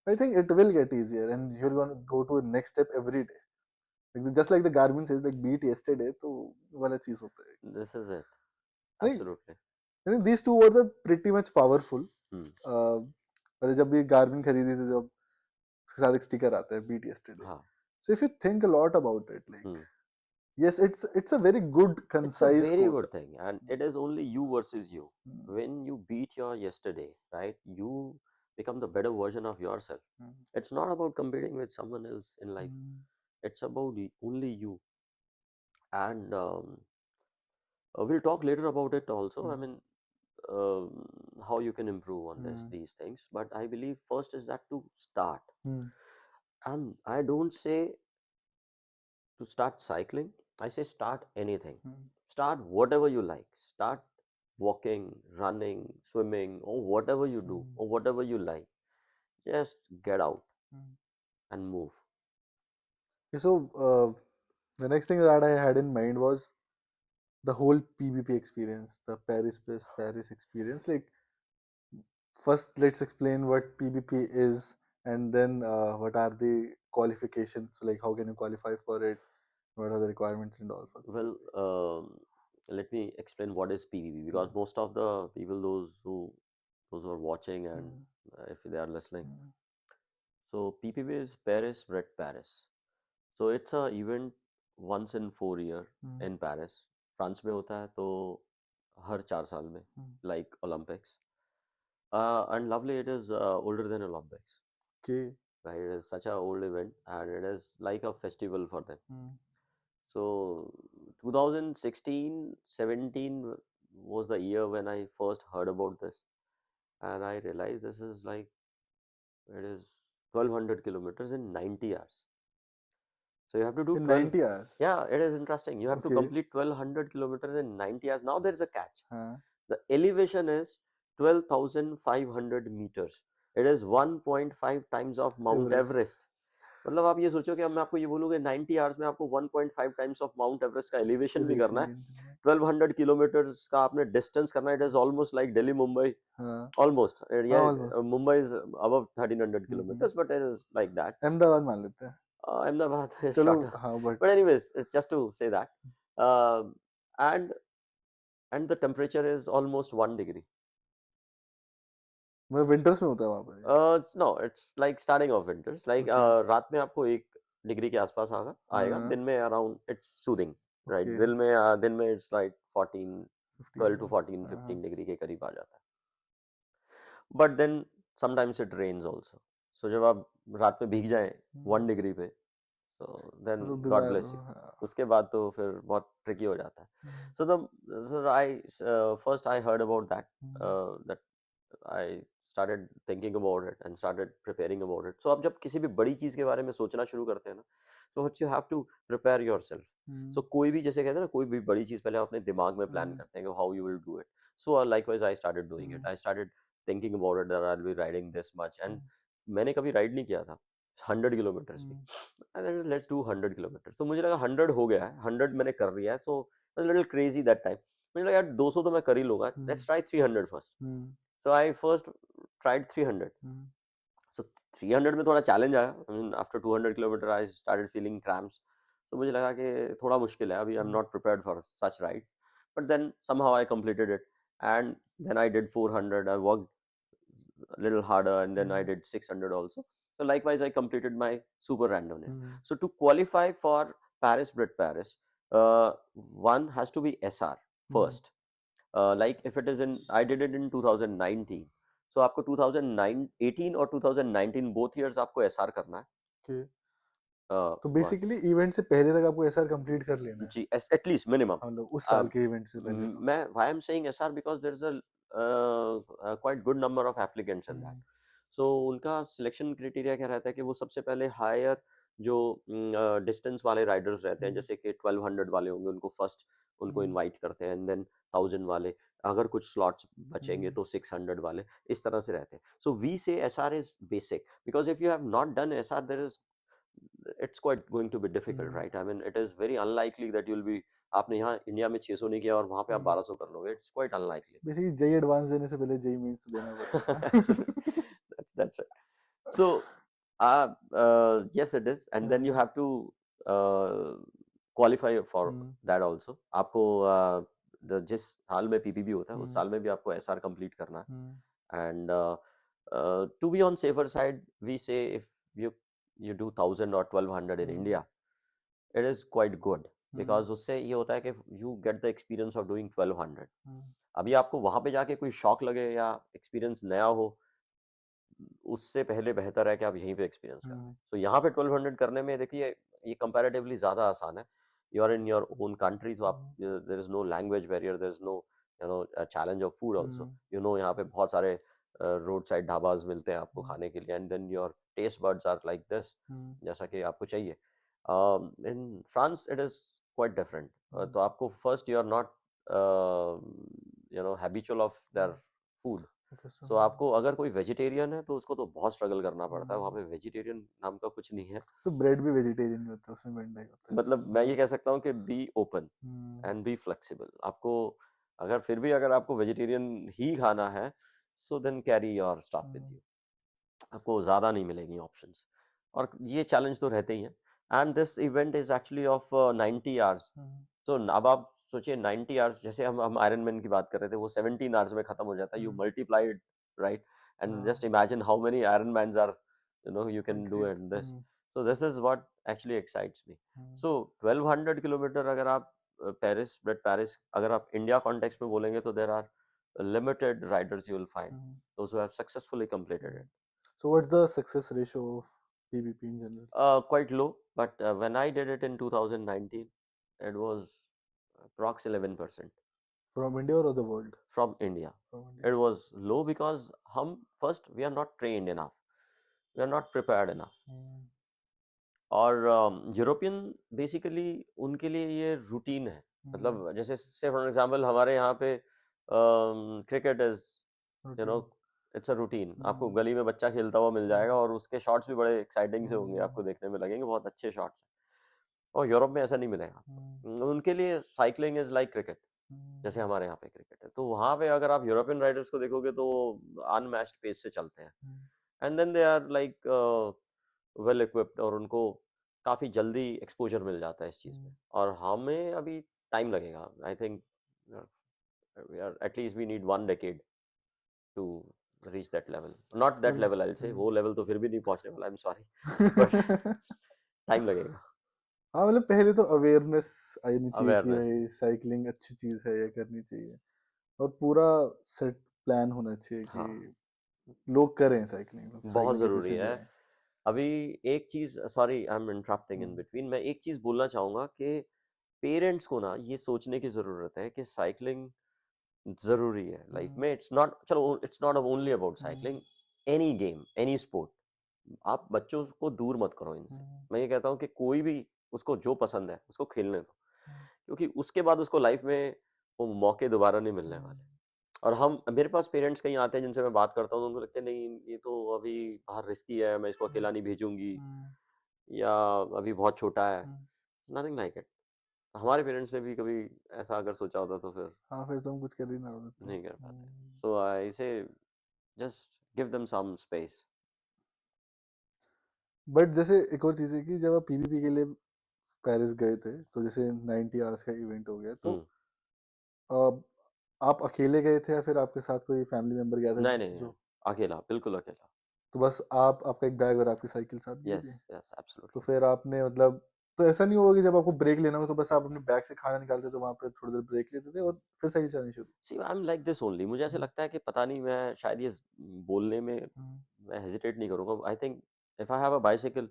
I think it will get easier and you are gonna go to next step every day. Just like the Garmin says, like beat yesterday, तो वाला चीज होता है। This is it. Like, Absolutely. I think these two words are pretty much powerful. मैंने जब भी Garmin खरीदी थी, जब उसके साथ एक स्टिकर आता है beat yesterday. So if you think a lot about it, like yes, it's a very good concise It's a very quote. good thing, and it is only you versus you. When you beat your yesterday, right, you become the better version of yourself. It's not about competing with someone else in life. It's about only you. And we'll talk later about it also. I mean, how you can improve on these things. But I believe first is that to start. And I don't say to start cycling. I say start anything. Start whatever you like. Start walking, running, swimming, or whatever you do, or whatever you like. Just get out and move. Okay, so the next thing that I had in mind was the whole PBP experience, the Paris plus Paris experience. Like, first let's explain what PBP is, and then what are the qualifications. So like, how can you qualify for it? What are the requirements and all for it? Well, let me explain what is PBP, because most of the people, those who are watching and if they are listening, so PPP is Paris Bred Paris. So it's a event once in 4 year in Paris. France में होता है तो हर 4 साल में, like Olympics. And lovely, it is older than Olympics. Okay. Right, it is such an old event, and it is like a festival for them. So 2016, 17 was the year when I first heard about this, and I realized this is like, it is 1200 kilometers in 90 hours. So you have to do In 90 hours. Yeah, it is interesting. You have to complete 1200 kilometers in 90 hours. Now there is a catch. The elevation is 12,500 meters. It is 1.5 times of Mount Everest. मतलब आप ये सोचो कि अब मैं आपको ये बोलूँ कि 90 आवर्स में आपको 1.5 टाइम्स ऑफ माउंट एवरेस्ट का एलिवेशन भी करना है, 1200 किलोमीटर्स का आपने डिस्टेंस करना है. It is almost like Delhi Mumbai, almost. Mumbai is above 1300 kilometres, but it is like that. Ahmedabad मान लेते हैं. Ahmedabad is चलो, shorter. हाँ, But anyways, it's just to say that. And the temperature is almost 1 degree. मतलब विंटर्स में होता है वहाँ पे? No, it's like starting of winters. Like रात में आपको 1 डिग्री के आसपास आएगा. दिन में around it's soothing, right? दिन में it's like 12 to 14, 15 डिग्री के करीब आ जाता है. But then sometimes it rains also. So जब आप रात में भीग जाएं 1 डिग्री पे, So then वो God बीमार bless you. हाँ उसके बाद तो फिर बहुत tricky हो जाता है. So first I heard about that, that I started thinking about it and started preparing about it. So आप जब किसी भी बड़ी चीज़ के बारे में सोचना शुरू करते हैं ना, so what you have to prepare yourself. So कोई भी जैसे कहते हैं ना, कोई भी बड़ी चीज़ पहले आप अपने दिमाग में प्लान करते हैं कि how you will do it. So likewise I started doing it. I started thinking about it that I'll be riding this much, and मैंने कभी राइड नहीं किया था 100 किलोमीटर्स भी. Let's do 100 kilometre. तो मुझे लगा 100 हो गया है, 100 मैंने कर लिया है, so little crazy that time. मुझे लगा यार 200 तो मैं कर ही लूंगा, let's try 300 first. So I first tried 300. So 300 में थोड़ा चैलेंज आया. I mean after 200 kilometre I started feeling cramps. तो मुझे लगा कि थोड़ा मुश्किल है अभी, I am not prepared for such ride. But then somehow I completed it, and then I did 400. I worked a little harder, and then I did 600 also. So likewise I completed my super random. So to qualify for Paris Brit Paris, one has to be SR first. Like if it is in, I did it in 2019. So आपको 2018 और 2019 both years आपको SR करना है. Okay. तो basically event से पहले तक आपको एसआर कंप्लीट कर लेना है जी, एटलीस्ट मिनिमम. मतलब उस साल के इवेंट से पहले तो. मैं why I'm saying SR because there is a quite good number of applicants in that. So उनका सिलेक्शन क्राइटेरिया क्या रहता है कि वो सबसे पहले हायर जो डिस्टेंस वाले राइडर्स रहते हैं, जैसे कि 1200 वाले होंगे, उनको फर्स्ट उनको इनवाइट करते हैं, एंड देन 1000 वाले, अगर कुछ स्लॉट्स बचेंगे तो 600 वाले, इस तरह से रहते हैं. So we say SR is basic because if you have not done SR there is it's quite going to be difficult, right? I mean, it is very unlikely that you'll be, आपने यहाँ India में 600 नहीं किया और वहाँ पे आप 1200 कर लोगे. It's quite unlikely. Basically JEE Advanced देने से पहले जेई मेंस देना पड़ेगा. That's right. So yes it is, and then you have to qualify for that also. आपको जिस साल में PPB होता है उस साल में भी आपको SR complete करना है. And to be on safer side, we say if you do 1000 or 1200 in India, it is quite good because उससे ये होता है कि you get the experience of doing 1200. अभी आपको वहाँ पे जाके कोई शॉक लगे या एक्सपीरियंस नया हो, उससे पहले बेहतर है कि आप यहीं पे एक्सपीरियंस करें. तो यहाँ पे 1200 करने में देखिए ये कंपैरेटिवली ज़्यादा आसान है. You are in your own country, तो आप there is no language barrier, there is no challenge of food also. यहाँ पे बहुत सारे रोड साइड ढाबाज मिलते हैं आपको खाने के लिए, and then your taste buds are like this, जैसा कि आपको चाहिए. In France it is quite different. तो आपको first you are not habitual of their food. तो आपको अगर कोई वेजिटेरियन है तो उसको तो बहुत स्ट्रगल करना पड़ता है. वहाँ पे वेजिटेरियन नाम का कुछ नहीं है. तो ब्रेड भी वेजिटेरियन में होता है, उसमें मेंढा ही होता है. मतलब मैं ये कह सकता हूँ कि be open and be flexible. आपको अगर आपको वेजिटेरियन ही खाना है, so then carry your stuff with you. आपको ज़्यादा नहीं मिलेगी ऑप्शंस, और ये चैलेंज तो रहते ही हैं. And this event is actually of 90 hours. तो अब आप सोचिए 90 आवर्स, जैसे हम आयरन मैन की बात कर रहे थे, वो 17 आवर्स में खत्म हो जाता है. You multiplied, right? And just imagine how many Ironmans are you can do in this. So this is what actually excites me. So 1200 kilometre अगर आप पेरिस अगर आप इंडिया कॉन्टेक्स्ट में बोलेंगे तो there are limited riders you will find, those who have successfully completed it. So what's the success ratio of PBP in general? Quite low, but when I did it in 2019, it was approx 11%. From India or the world? From India. It was low because we are not trained enough. We are not prepared enough. और European basically उनके लिए ये routine है. मतलब जैसे से for example हमारे यहाँ पे cricket is it's a routine. आपको गली में बच्चा खेलता हुआ मिल जाएगा और उसके शॉट्स भी बड़े एक्साइटिंग से होंगे, आपको देखने में लगेंगे बहुत अच्छे शॉट्स. और यूरोप में ऐसा नहीं मिलेगा. उनके लिए साइकिलिंग इज लाइक क्रिकेट, जैसे हमारे यहाँ पे क्रिकेट है. तो वहाँ पे अगर आप यूरोपियन राइडर्स को देखोगे तो अनमैच्ड पेस से चलते हैं, and then they are like well equipped, और उनको काफ़ी जल्दी एक्सपोजर मिल जाता है इस चीज़ में. और हमें अभी टाइम लगेगा. I think at least we need 1 decade to reach that level. Not that level, I say वो लेवल तो फिर भी नहीं पहुंचने वाला. I am sorry, but time लगेगा. हाँ, मतलब पहले तो अवेयरनेस आनी चाहिए कि भाई साइकिलिंग अच्छी चीज है, ये करनी चाहिए, और पूरा सेट प्लान होना चाहिए कि लोग करें साइकिलिंग. बहुत जरूरी है. अभी एक चीज, sorry I am interrupting in between, मैं एक चीज बोलना चाहूंगा कि पेरेंट्स को ना ये सोचने की जरूरत है कि साइकिलिंग जरूरी है लाइफ में। इट्स नॉट, चलो it's not only about cycling, any game, any sport, आप बच्चों को दूर मत करो इनसे। मैं ये कहता हूँ कि कोई भी उसको जो पसंद है उसको खेलने दो, क्योंकि उसके बाद उसको लाइफ में वो मौके दोबारा नहीं मिलने वाले। और हम, मेरे पास पेरेंट्स कहीं आते हैं जिनसे मैं बात करता हूँ तो उनको लगता है नहीं ये तो अभी बाहर रिस्की है, मैं इसको अकेला नहीं भेजूंगी, या अभी बहुत छोटा है। Nothing like it. हमारे पेरेंट्स ने भी कभी ऐसा अगर सोचा होता तो फिर हाँ, फिर तो हम कुछ कर ही ना होते। नहीं कर पाते। So I say just give them some space. But जैसे एक और चीज़ है कि जब आप पीवीपी के लिए पेरिस गए थे, तो जैसे 90 आवर्स का इवेंट हो गया, तो आप अकेले गए थे या फिर आपके साथ कोई फैमिली मेंबर गया था नहीं नहीं नहीं, जो? अकेला, बिल्कुल अकेला। तो बस आप, आपका एक बैग और आपकी साइकिल साथ गई यस थी? यस तो एब्सोल्युटली। फिर आपने मतलब, तो ऐसा नहीं होगा कि जब आपको ब्रेक लेना हो तो बस आप अपने बैग से खाना निकालते तो वहां पे थोड़ी देर ब्रेक लेते थे और फिर साइकिल चलानी शुरू? See I am like this only, मुझे ऐसे लगता है कि पता नहीं, मैं शायद ये बोलने में मैं हेजिटेट नहीं करूंगा। I think if I have a bicycle,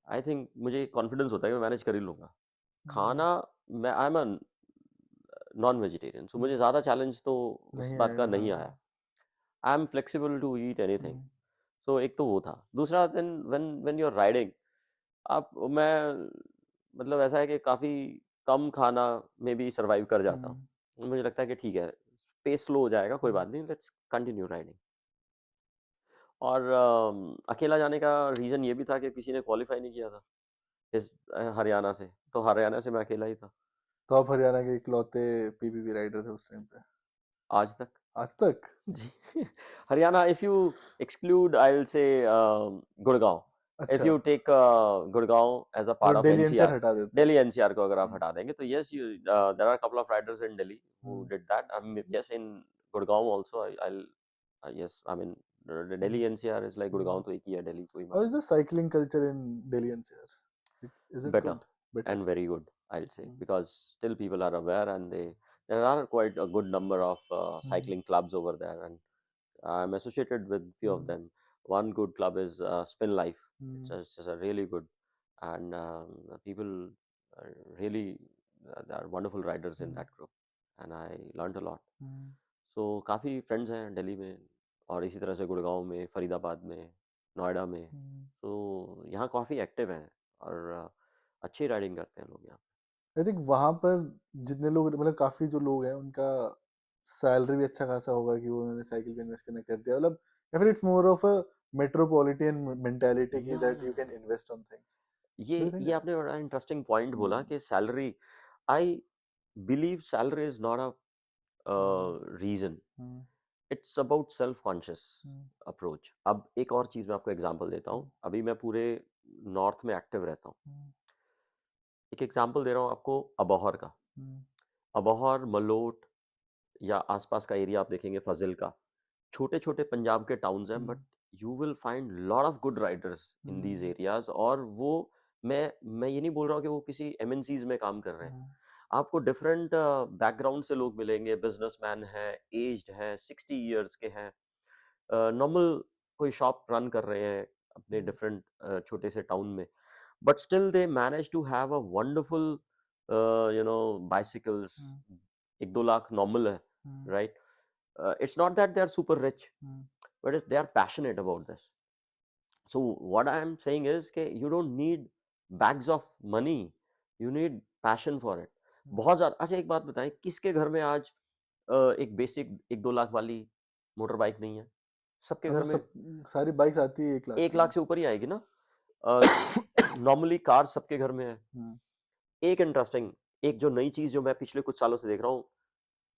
I think मुझे कॉन्फिडेंस होता है कि मैं मैनेज कर ही लूंगा। खाना, मैं I am a non vegetarian, so मुझे ज़्यादा चैलेंज तो उस नहीं बात का आएगा, नहीं आया। I am flexible to eat anything. So एक तो वो था। दूसरा, then when you are riding, आप, मैं, मतलब ऐसा है कि काफ़ी कम खाना में भी सर्वाइव कर जाता हूँ। मुझे लगता है कि ठीक है, पेस स्लो हो जाएगा, कोई बात नहीं, लेट्स कंटिन्यू राइडिंग। और अकेला जाने का रीज़न ये भी था कि किसी ने क्वालिफाई नहीं किया था इस हरियाणा से, तो हरियाणा से मैं अकेला ही था तो आप हरियाणा के इकलौते पीवीपी राइडर थे उस टाइम पे? आज तक। आज तक? जी। Haryana, if you exclude, I will say Gurgaon, if अच्छा, you take Gurgaon as a तो part of Delhi NCR NCR, हटा देते हैं? दिल्ली एनसीआर को अगर आप हटा देंगे तो yes, you there are couple of riders in Delhi who did that. Yes, in Gurgaon also I yes, I mean Delhi NCR is like Gurgaon, तो एक ही है, दिल्ली कोई हाउ मतलब is the cycling culture in Delhi NCR? Is it better good? Better? and very good, I'll say, because still people are aware, and there are quite a good number of cycling clubs over there, and I'm associated with few of them. One good club is Spin Life. It's a really good, and people are really, there are wonderful riders in that group, and I learned a lot. So काफ़ी friends हैं दिल्ली में, और इसी तरह से गुड़गांव में, फरीदाबाद में, नोएडा में। तो यहाँ काफ़ी एक्टिव हैं, और अच्छी राइडिंग करते हैं लोग यहाँ। आई थिंक वहां पर जितने लोग, मतलब काफी जो लोग हैं उनका सैलरी भी अच्छा खासा होगा कि वो उन्होंने साइकिल पे इन्वेस्ट करना कर दिया, मतलब या फिर it's more of a metropolitan mentality की that you can invest on things. Do you ये थिंक? आपने बड़ा इंटरेस्टिंग पॉइंट बोला कि salary, I believe salary is not a reason, it's about self conscious approach. अब एक और चीज़ मैं आपको एग्जांपल देता हूँ। अभी मैं पूरे नॉर्थ में एक्टिव रहता हूँ। एक एग्जांपल दे रहा हूँ आपको अबोहर का। अबोहर, मलोट या आसपास का एरिया आप देखेंगे, फजिल का, छोटे छोटे पंजाब के टाउन्स हैं, but you will find lot of good Riders in these areas. और वो, मैं ये नहीं बोल रहा हूँ कि वो किसी एमएनसीज में काम कर रहे हैं। आपको डिफरेंट बैकग्राउंड से लोग मिलेंगे, बिजनेसमैन हैं, एज्ड हैं, 60 ईयर्स के हैं, नॉर्मल कोई शॉप रन कर रहे हैं अपने डिफरेंट छोटे से टाउन में, but still they manage to have a wonderful bicycles। 1-2 lakh normal है, right? It's not that they are super rich, but they are passionate about this. So what I am saying is कि you don't need bags of money, you need passion for it। बहुत ज़्यादा। अच्छा एक बात बताएं, किसके घर में आज एक बेसिक 1-2 लाख वाली मोटर बाइक नहीं है? सबके अब घर तो में सब सारी बाइक्स आती है 1 लाख 1 की। लाख से ऊपर ही आएगी ना। नॉर्मली कार सबके घर में है। एक इंटरेस्टिंग, एक जो नई चीज जो मैं पिछले कुछ सालों से देख रहा हूँ,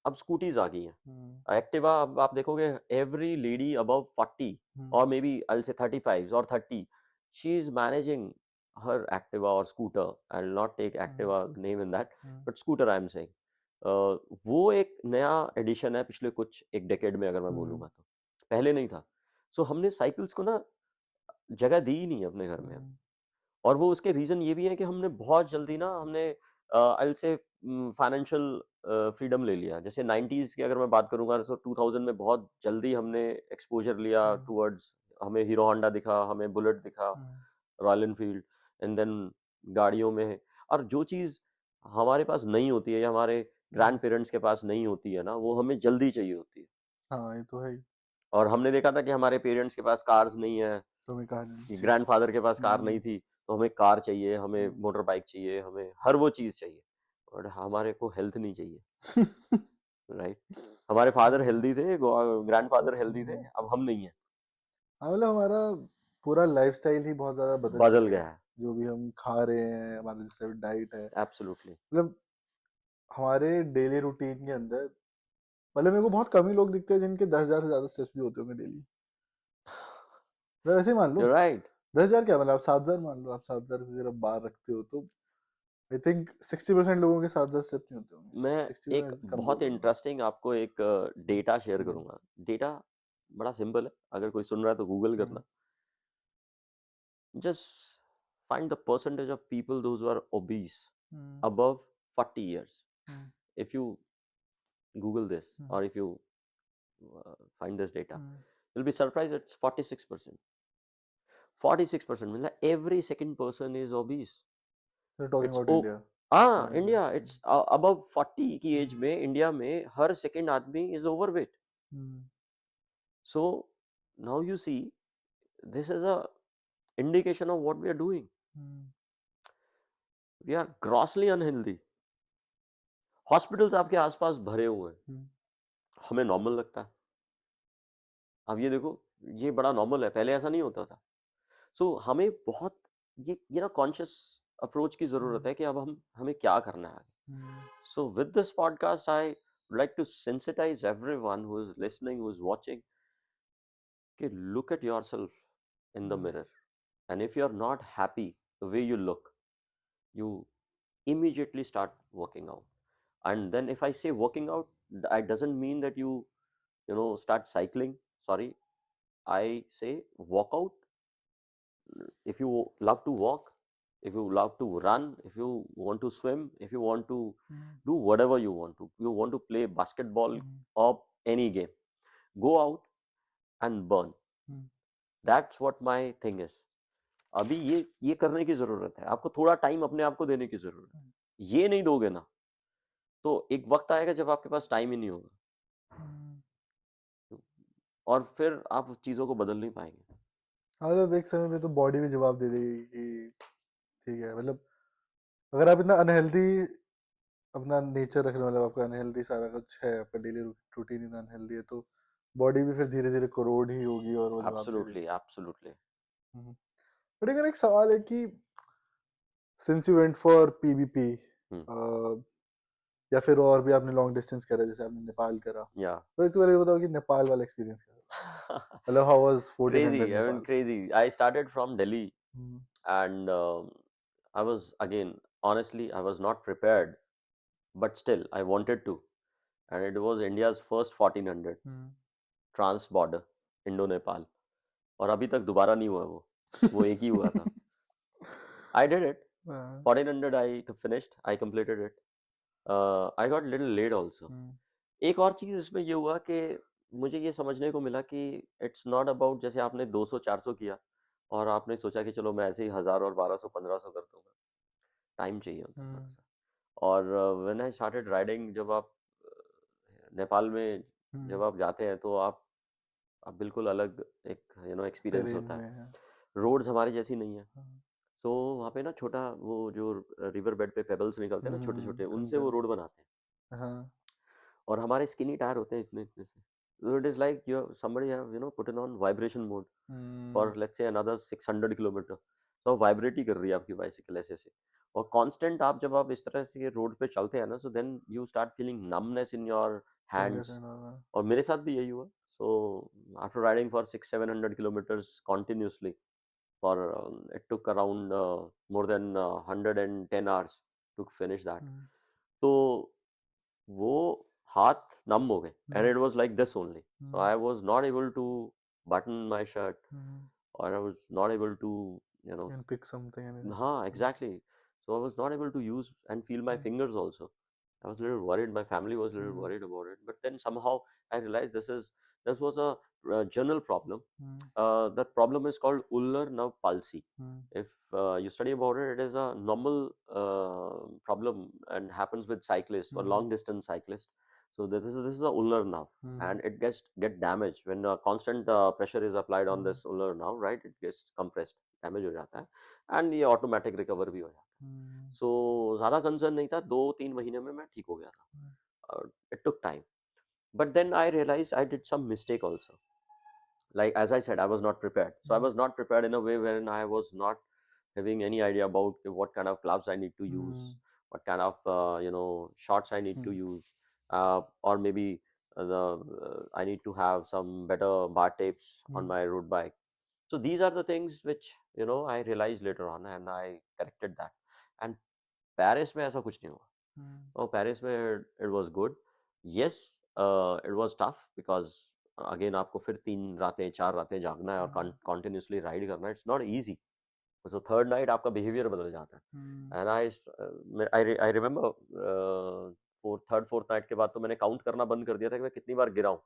अब स्कूटीज आ गई हैं। एक्टिवा, अब आप देखोगे एवरी लेडी अबव 40 और मे बी आई विल से 35 और 30, she is managing her Activa और scooter. I will not take Activa name in that, but scooter I am saying. वो एक नया एडिशन है पिछले कुछ एक डेकेड में, अगर मैं बोलूँगा तो पहले नहीं था। सो हमने साइकिल्स को ना जगह दी ही नहीं अपने घर में। और वो उसके रीज़न ये भी है कि हमने बहुत जल्दी ना, हमने आई विल से फाइनेंशियल फ्रीडम ले लिया। जैसे 90s की अगर मैं बात करूँगा तो 2000 में बहुत जल्दी हमने एक्सपोजर लिया टुवर्ड्स हमें हीरो होंडा दिखा, हमें बुलेट दिखा, रॉयल एनफील्ड, एंड देन गाड़ियों में, और जो चीज़ हमारे पास नहीं होती है या हमारे ग्रैंड पेरेंट्स के पास नहीं होती है ना, वो हमें जल्दी चाहिए होती है। हाँ ये तो है ही, और हमने देखा था कि हमारे पेरेंट्स के पास कार्स नहीं है, तो मैं कहा कि ग्रैंडफादर के पास कार नहीं हम्म, थी, तो हमें कार चाहिए, हमें हम्म। मोटर बाइक चाहिए, हमें हर वो चीज़ चाहिए, और हमारे को हेल्थ नहीं चाहिए, राइट? हमारे फादर हेल्दी थे, ग्रैंडफादर हेल्दी थे, अब हम नहीं है, हाँ मतलब हमारा पूरा लाइफस्टाइल ही बहुत ज्यादा बदल बदल चुका गया है, है, जो भी हम खा रहे हैं, हमारा जैसे डाइट है, एब्सोल्युटली। मतलब हमारे डेली रूटीन के अंदर, मतलब मेरे को बहुत कम ही लोग दिखते हैं जिनके 10,000 से ज्यादा स्टेप्स भी होते होंगे डेली। मतलब ऐसे ही मान लो, यू राइट। 10,000 क्या, मतलब आप 7,000 मान लो, आप 7,000 अगर आप बाहर रखते हो तो आई थिंक 60% लोगों के 7,000 स्टेप्स नहीं होते होंगे, मैं 60 एक कम बहुत बोल रहा हूँ इंटरेस्टिंग आपको एक डेटा शेयर मैं। करूंगा। डेटा बड़ा सिंपल है, अगर कोई सुन रहा है तो गूगल हम्म, करना। Just find the percentage of people those who are obese hmm, above 40 years. Hmm, If you Google this hmm, or if you find this data, hmm. you'll be surprised it's 46%. 46% means like every second person is obese. You're talking It's about oh, India. हाँ, India. India, it's above 40 की as में India में हर second आदमी is overweight. Hmm, So now you see, this is a indication of what we are doing. Hmm, We are grossly unhealthy. Hospitals आपके आसपास भरे हुए हैं, हम्म, हमें नॉर्मल लगता है। अब ये देखो, ये बड़ा नॉर्मल है, पहले ऐसा नहीं होता था। सो हमें बहुत ये ना कॉन्शियस अप्रोच की ज़रूरत है कि अब हमें क्या करना है आगे। Hmm, so with this podcast I would like to sensitize everyone who is listening, who is watching, कि look at yourself in the mirror, and if you are not happy the way you look, you immediately start working out. And then if I say working out, it doesn't mean that you know start cycling. Sorry, I say walk out. If you love to walk, if you love to run, if you want to swim, if you want to do whatever you want to play basketball or any game, go out and burn. That's what my thing is. अभी ये करने की जरूरत है, आपको थोड़ा time अपने आप को देने की जरूरत है। ये नहीं दोगे ना, तो एक वक्त आएगा जब आपके पास टाइम ही नहीं होगा, और फिर आप चीजों को बदल नहीं पाएंगे। हाँ मतलब एक समय में तो बॉडी भी जवाब दे देगी कि ठीक है, मतलब अगर आप इतना अनहेल्दी अपना नेचर रख रहे हो, मतलब आपका अनहेल्दी सारा कुछ है, आपका डेली रूटीन इतना अनहेल्दी है, तो बॉडी भी फिर धीरे धीरे करोड़ ही होगी और वो जवाब दे देगी। Absolutely, absolutely. बट अगर एक सवाल है कि since you went for PBP, या फिर और भी आपने लॉन्ग डिस्टेंस करा, जैसे आपने नेपाल करा, या तो एक तो पहले बताओ कि नेपाल वाला एक्सपीरियंस कैसा था, मतलब how was 1400 crazy, I mean Nepal? crazy. I started from Delhi, hmm, and I was, again, honestly, I was not prepared, but still I wanted to, and it was India's first 1400 hmm, trans border, Indo Nepal, और अभी तक दोबारा नहीं हुआ वो एक ही हुआ था। I did it. हाँ, 1400 I finished, I completed it. I got little late also. एक और चीज़ इसमें ये हुआ कि मुझे ये समझने को मिला कि इट्स नॉट अबाउट, जैसे आपने 200-400 किया और आपने सोचा कि चलो मैं ऐसे ही 1000 और 1200-1500 कर दूंगा, टाइम चाहिए होता है थोड़ा सा। और व्हेन आई स्टार्टेड राइडिंग, जब आप नेपाल में जब आप जाते हैं तो आप बिल्कुल अलग एक एक्सपीरियंस टेरेन होता है। में है। रोड्स हमारी जैसी नहीं है, हाँ, तो वहाँ पे ना छोटा वो जो रिवर बेड पे पेबल्स निकलते हैं ना छोटे छोटे, उनसे वो कंकड़, रोड बनाते हैं, हाँ, और हमारे स्किनी टायर होते हैं इतने इतने से। So it is like you somebody have put it on vibration mode for let's say another 600 kilometre, तो वाइब्रेट ही कर रही है आपकी बाइसिकल ऐसे से, और कांस्टेंट आप जब आप इस तरह से रोड पे चलते हैं ना, so then you start feeling numbness in your fingers hands. And all. और मेरे साथ भी यही हुआ। So after riding for 600-700 kilometres continuously for it took around more than 110 hours to finish that. तो वो हाथ नम हो गए, and it was like this only. So I was not able to button my shirt, or I was not able to, you know, and pick something and हाँ, exactly. So I was not able to use and feel my fingers also. I was a little worried. My family was a little worried about it. But then somehow I realized this is This was a general problem. Hmm. That problem is called ulnar nerve palsy. Hmm. If you study about it, it is a normal problem and happens with cyclists or Hmm. long distance cyclists. So this is a ulnar nerve, Hmm. and it get damaged when constant pressure is applied on Hmm. this ulnar nerve, right? It gets compressed, damage हो जाता है, and ये automatic recover भी हो जाता है. Hmm. So ज़्यादा concern नहीं था, 2-3 महीने में मैं ठीक हो गया था. It took time, but then I realized I did some mistake also. Like as I said, I was not prepared. So I was not prepared in a way wherein I was not having any idea about what kind of gloves I need to use, what kind of shorts I need to use, or maybe I need to have some better bar tapes on my road bike. So these are the things which I realized later on, and I corrected that. And Paris में ऐसा कुछ नहीं हुआ. Oh, Paris में it was good. Yes, it was tough because again आपको फिर 3 रातें 4 रातें जागना है और continuously ride करना है. It's not easy. So third night आपका behavior बदल जाता है. And I remember fourth night के बाद तो मैंने काउंट करना बंद कर दिया था कि मैं कितनी बार गिरा हूँ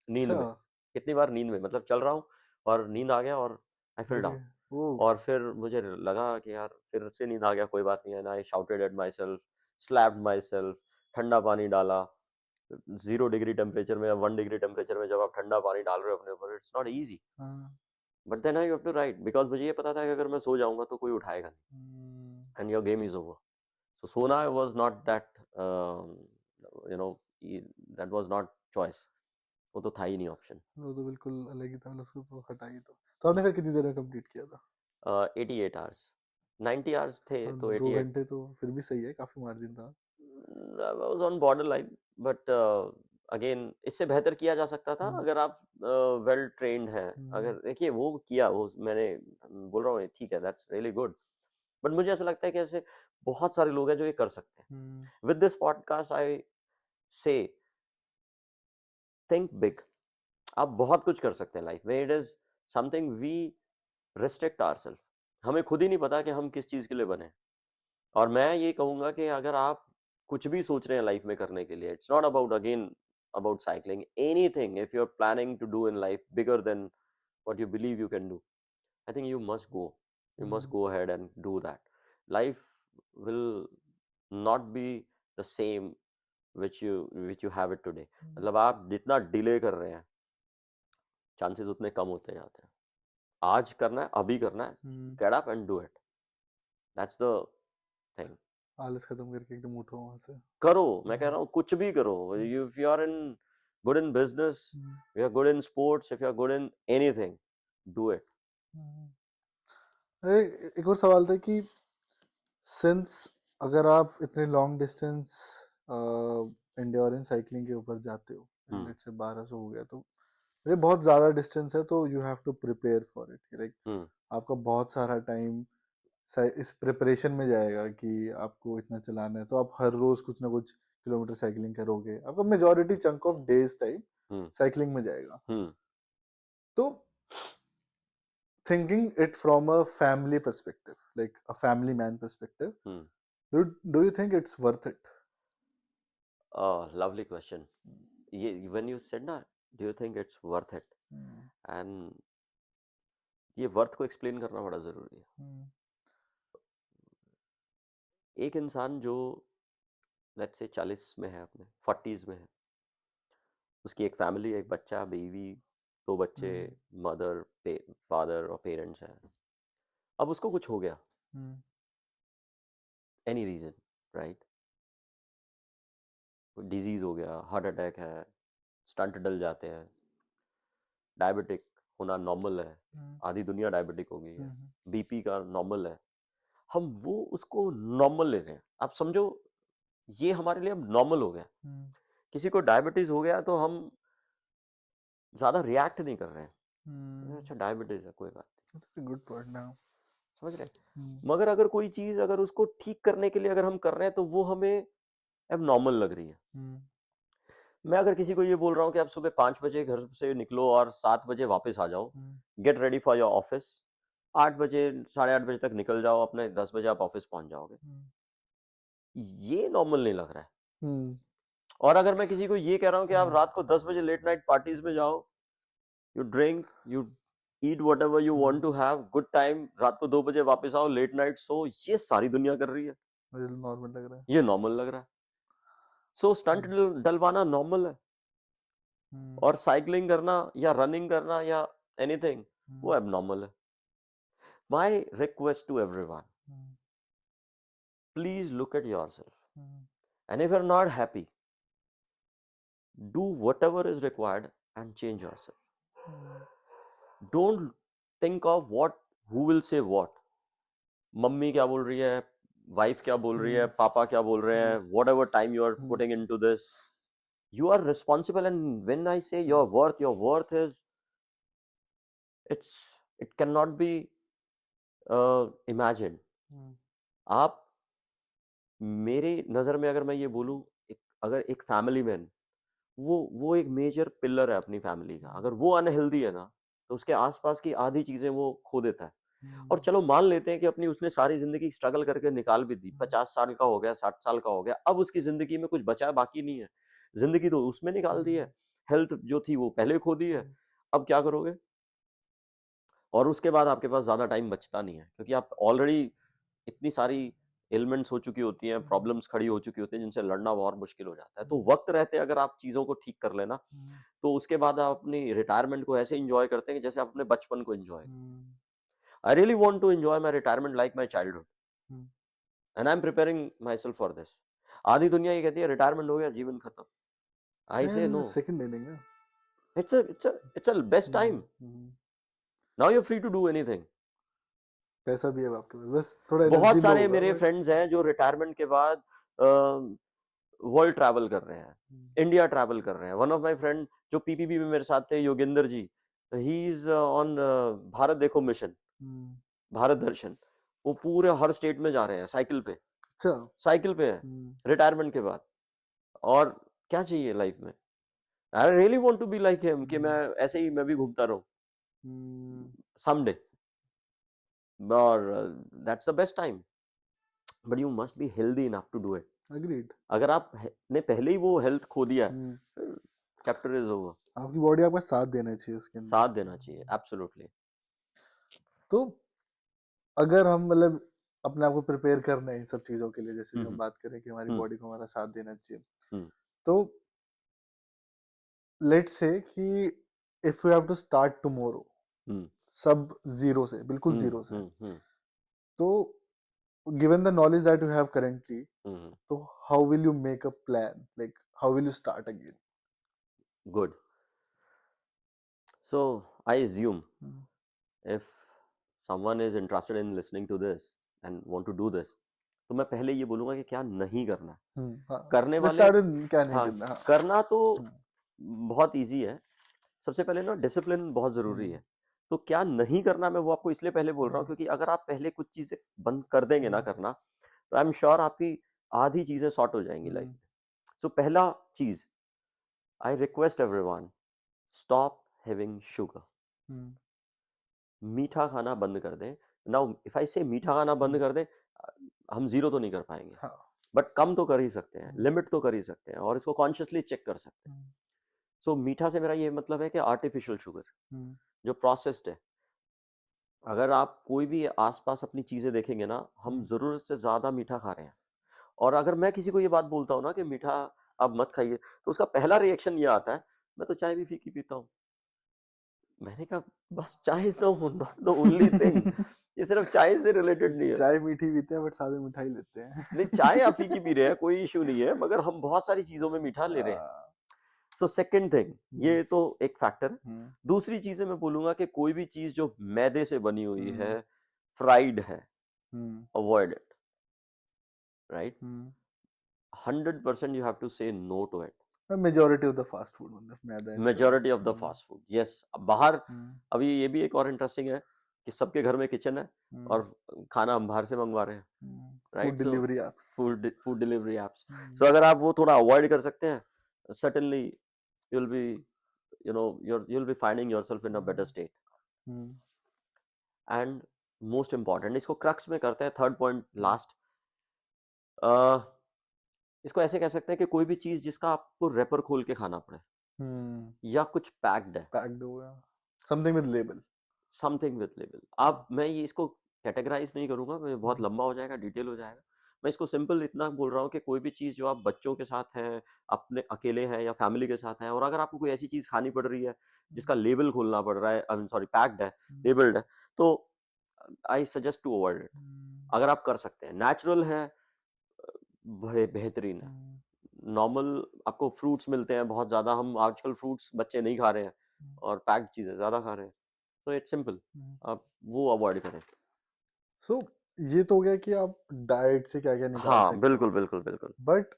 नींद में, कितनी बार नींद में, मतलब चल रहा हूँ और नींद आ गया और आई फेल डाउन. और फिर मुझे लगा कि यार फिर से नींद आ गया, कोई बात नहीं है. I shouted at my self, slapped my self, ठंडा पानी डाला. 0 डिग्री टेम्परेचर में या 1 डिग्री टेम्परेचर में जब आप ठंडा पानी डाल रहे हो अपने ऊपर, it's not easy. But then I have to right, because मुझे ये पता था कि अगर मैं सो जाऊंगा तो कोई उठाएगा नहीं, and your game is over. So सोना was not that that was not choice. वो तो था ही नहीं ऑप्शन. वो तो बिल्कुल अलग ही था, उसको तो हटा ही. तो आपने फिर कितनी देर में कंप्लीट किया था? 88 आवर्स. 90 आवर्स थे तो 2 88. घंटे तो फिर भी सही है, काफी मार्जिन था. I was on borderline, but again इससे बेहतर किया जा सकता था अगर आप वेल ट्रेन्ड हैं. अगर देखिए वो किया, वो मैंने बोल रहा हूँ ठीक है, दैट्स रियली गुड. बट मुझे ऐसा लगता है कि ऐसे बहुत सारे लोग हैं जो ये कर सकते हैं. विद दिस पॉडकास्ट आई से थिंक बिग. आप बहुत कुछ कर सकते हैं लाइफ में. It is something we restrict ourselves. हमें खुद ही नहीं पता कि हम किस चीज़ के लिए बने. और मैं ये कहूँगा कि अगर आप कुछ भी सोच रहे हैं लाइफ में करने के लिए, it's not about again about cycling, anything if you are planning to do in life bigger than what you believe you can do, I think you must go ahead and do that. Life will not be the same which you have it today. मतलब आप जितना delay कर रहे हैं chances उतने कम होते जाते हैं. आज करना है, अभी करना है, get up and do it. That's the thing. आलस खत्म करके एकदम उठो वहां से, करो. मैं कह रहा हूँ कुछ भी करो. If you are good in business, if you are good in sports, if you are good in anything, do it. अरे एक और सवाल था कि सिंस अगर आप इतने लॉन्ग डिस्टेंस एंड्योरेंस साइकिलिंग के ऊपर जाते हो, लेट्स से 1200 हो गया, तो ये बहुत ज़्यादा डिस्टेंस है, तो you have to prepare for it, right? आपका बहुत सारा टाइम इस प्रिपरेशन में जाएगा कि आपको इतना चलाना है, तो आप हर रोज कुछ ना कुछ किलोमीटर साइकिलिंग करोगे. आपका majority chunk of days time cycling में जाएगा. तो thinking it from a family perspective, like a family man perspective, do you think it's worth it? Lovely question. When you said na, do you think it's worth it? And ये worth को explain करना बड़ा जरूरी है. एक इंसान जो let's say 40 में है, अपने 40s में है, उसकी एक फैमिली, एक बच्चा, बीवी, 2 बच्चे, मदर, फादर और पेरेंट्स हैं. अब उसको कुछ हो गया, एनी रीजन, राइट? डिजीज हो गया, हार्ट अटैक है, स्टंट डल जाते हैं, डायबिटिक होना नॉर्मल है, आधी दुनिया डायबिटिक हो गई है, बीपी का नॉर्मल है. हम वो उसको नॉर्मल ले रहे हैं. आप समझो ये हमारे लिए अब नॉर्मल हो गया. किसी को डायबिटीज हो गया तो हम ज्यादा रिएक्ट नहीं कर रहे हैं. अच्छा डायबिटीज है, कोई बात नहीं, गुड पॉइंट ना, समझ रहे. मगर अगर कोई चीज अगर उसको ठीक करने के लिए अगर हम कर रहे हैं तो वो हमें अब नॉर्मल लग रही है. मैं अगर किसी को ये बोल रहा हूँ कि आप सुबह 5 बजे घर से निकलो और 7 बजे वापस आ जाओ, get ready for your office, 8 बजे 8:30 बजे तक निकल जाओ, अपने 10 बजे आप ऑफिस पहुंच जाओगे, ये नॉर्मल नहीं लग रहा है. और अगर मैं किसी को ये कह रहा हूँ कि आप रात को 10 बजे लेट नाइट पार्टीज में जाओ, you drink, you eat whatever you want to have, good time, रात को 2 बजे वापस आओ, late night सो, ये सारी दुनिया कर रही है, मुझे नॉर्मल लग रहा है। ये नॉर्मल लग रहा है। सो स्टंट डलवाना नॉर्मल है, और साइकिलिंग करना या रनिंग करना या एनीथिंग वो एबनॉर्मल है। My request to everyone, please look at yourself and if you are not happy, do whatever is required and change yourself. Don't think of who will say what. Mummy क्या बोल रही है, wife क्या बोल रही है, पापा क्या बोल रहे हैं, whatever time you are putting into this, you are responsible. And when I say your worth is, it cannot be imagined. आप, मेरे नजर में अगर मैं ये बोलूं, अगर एक फैमिली मैन, वो एक मेजर पिलर है अपनी फैमिली का, अगर वो अनहेल्दी है ना, तो उसके आसपास की आधी चीजें वो खो देता है। और चलो मान लेते हैं कि अपनी उसने सारी जिंदगी स्ट्रगल करके निकाल भी दी, 50 साल का हो गया, 60 साल का हो गया, अब उसकी जिंदगी में कुछ बचा बाकी नहीं है, जिंदगी तो उसमें निकाल दी है, हेल्थ जो थी वो पहले खो दी है, अब क्या करोगे? और उसके बाद आपके पास ज्यादा टाइम बचता नहीं है, क्योंकि आप ऑलरेडी इतनी सारी एलिमेंट्स हो चुकी होती हैं, प्रॉब्लम्स खड़ी हो चुकी होती हैं, जिनसे लड़ना बहुत मुश्किल हो जाता है। तो वक्त रहते अगर आप चीज़ों को ठीक कर लेना, तो उसके बाद आप अपनी रिटायरमेंट को ऐसे एंजॉय करते हैं कि जैसे आप अपने बचपन को enjoy. I really want to enjoy my retirement like my childhood, and I am preparing myself for this. आधी दुनिया ये कहती है रिटायरमेंट हो गया, जीवन खत्म। I say no, second inning है, it's a best time. Now you are free to do anything. पैसा भी है आपके पास, बस थोड़ा बहुत सारे मेरे फ्रेंड्स हैं जो रिटायरमेंट के बाद वर्ल्ड ट्रैवल कर रहे हैं, इंडिया ट्रैवल कर रहे हैं। वन ऑफ माय फ्रेंड जो पीपीबी में मेरे साथ थे, Yogendra ji, he is on Bharat देखो मिशन, भारत दर्शन, वो पूरे हर स्टेट में जा रहे हैं साइकिल पे। अच्छा, साइकिल पे है रिटायरमेंट के बाद। और क्या चाहिए लाइफ में? I really want to be like him, कि मैं ऐसे ही मैं भी घूमता रहूं समडे, और that's the best time, but you must be healthy enough to do it. Agreed. अगर आप ने पहले ही वो हेल्थ खो दिया, चैप्टर इज ओवर। आपकी बॉडी आपका साथ देना चाहिए, उसके अंदर साथ देना चाहिए, एब्सोल्युटली। तो अगर हम मतलब अपने आप को प्रिपेयर करना है इन सब चीजों के लिए, जैसे हम बात करें कि हमारी बॉडी को हमारा साथ देना चाहिए, तो लेट्स से कि if you have to start tomorrow, सब जीरो से, बिल्कुल जीरो से, तो given the knowledge that you have currently, so how will you make a plan, like how will you start again? Good. So I assume if someone is interested in listening to this and want to do this, तो मैं पहले ये बोलूंगा कि क्या नहीं करना है। करने वाले क्या नहीं करना, करना तो बहुत इजी है। सबसे पहले ना डिसिप्लिन बहुत जरूरी है। तो क्या नहीं करना, मैं वो आपको इसलिए पहले बोल रहा हूँ क्योंकि अगर आप पहले कुछ चीजें बंद कर देंगे ना करना, तो आई एम श्योर आपकी आधी चीजें सॉर्ट हो जाएंगी लाइफ में। सो पहला चीज, I request everyone, stop having sugar. मीठा खाना बंद कर दें। नाउ इफ आई से मीठा खाना बंद कर दें, हम जीरो तो नहीं कर पाएंगे, बट कम तो कर ही सकते हैं, लिमिट तो कर ही सकते हैं, और इसको कॉन्शियसली चेक कर सकते हैं। सो मीठा से मेरा ये मतलब है कि आर्टिफिशियल शुगर जो प्रोसेस्ड है। अगर आप कोई भी आसपास अपनी चीजें देखेंगे ना, हम जरूरत से ज्यादा मीठा खा रहे हैं। और अगर मैं किसी को ये बात बोलता हूँ ना कि मीठा आप मत खाइए, तो उसका पहला रिएक्शन ये आता है, मैं तो चाय भी फीकी पीता हूँ। मैंने कहा बस चाय is not the only thing, ये सिर्फ चाय से रिलेटेड नहीं है। चाय मीठी पीते हैं बट साथ में मिठाई लेते हैं। नहीं, चाय आप फीकी पी रहे हैं, कोई इशू नहीं है, मगर हम बहुत सारी चीजों में मीठा ले रहे हैं। सो सेकेंड थिंग, ये तो एक फैक्टर है। दूसरी चीजें मैं बोलूंगा कि कोई भी चीज जो मैदे से बनी हुई है, फ्राइड है, avoid it, right? 100% you have to say no to it. Majority of the fast food, majority of the fast food, yes. अब बाहर अभी ये भी एक और इंटरेस्टिंग है कि सबके घर में किचन है और खाना हम बाहर से मंगवा रहे हैं, right? Food delivery apps, food delivery apps. So अगर आप वो थोड़ा अवॉइड कर सकते हैं, certainly you'll be, you'll be finding yourself in a better state. And most important, इसको क्रक्स में करते हैं, थर्ड पॉइंट लास्ट। इसको ऐसे कह सकते हैं कि कोई भी चीज जिसका आपको रैपर खोल के खाना पड़े, या कुछ पैक्ड है, पैक्ड हो गया, something with label. Something with label. अब मैं ये इसको कैटेगराइज नहीं करूंगा, मैं बहुत लंबा हो जाएगा, डिटेल हो जाएगा. मैं इसको सिंपल इतना बोल रहा हूँ कि कोई भी चीज़ जो आप बच्चों के साथ हैं, अपने अकेले हैं या फैमिली के साथ हैं, और अगर आपको कोई ऐसी चीज़ खानी पड़ रही है जिसका लेबल खोलना पड़ रहा है, आई एम सॉरी, पैक्ड है, लेबल्ड है, तो I suggest to avoid it. अगर आप कर सकते हैं, नेचुरल है, बेहतरीन है. नॉर्मल आपको फ्रूट्स मिलते हैं बहुत ज़्यादा, हम आजकल फ्रूट्स बच्चे नहीं खा रहे हैं और पैक्ड चीज़ें ज़्यादा खा रहे हैं, तो इट्स सिंपल, आप वो अवॉइड करें. सो ये तो हो गया कि आप डाइट से क्या क्या निकाल हाँ, सकते बिल्कुल हैं. बिल्कुल बिल्कुल. बट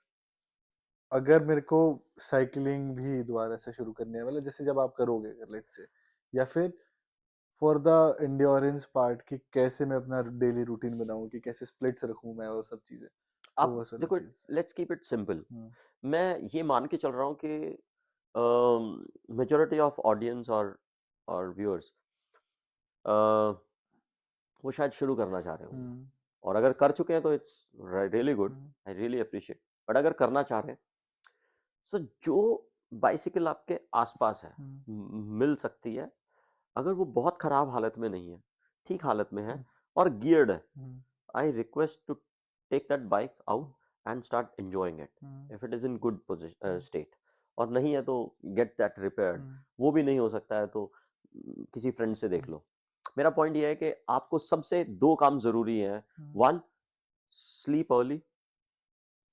अगर मेरे को साइकिलिंग भी दोबारा से शुरू करनी है, मतलब जैसे जब आप करोगे लेट्स से, या फिर फॉर द एंड्योरेंस पार्ट कि कैसे मैं अपना डेली रूटीन बनाऊं, कि कैसे स्प्लिट्स रखूं मैं और सब चीजें, तो वो आप वाला देखो, चीज. Let's keep it simple. Hmm. मैं ये मान के चल रहा हूँ कि मेजोरिटी ऑफ ऑडियंस और व्यूअर्स वो शायद शुरू करना चाह रहे होंगे, हम्म. और अगर कर चुके हैं तो it's really good, hmm. I really appreciate. But अगर करना चाह रहे हैं, सो जो बाइसिकल आपके आसपास है, मिल सकती है, अगर वो बहुत खराब हालत में नहीं है, ठीक हालत में है और गियर्ड है, I request to take that bike out and start enjoying it if it is in good state. और नहीं है तो गेट दैट रिपेयर्ड. वो भी नहीं हो सकता है तो किसी फ्रेंड से देख लो. मेरा पॉइंट ये है कि आपको सबसे दो काम जरूरी है. One, sleep early.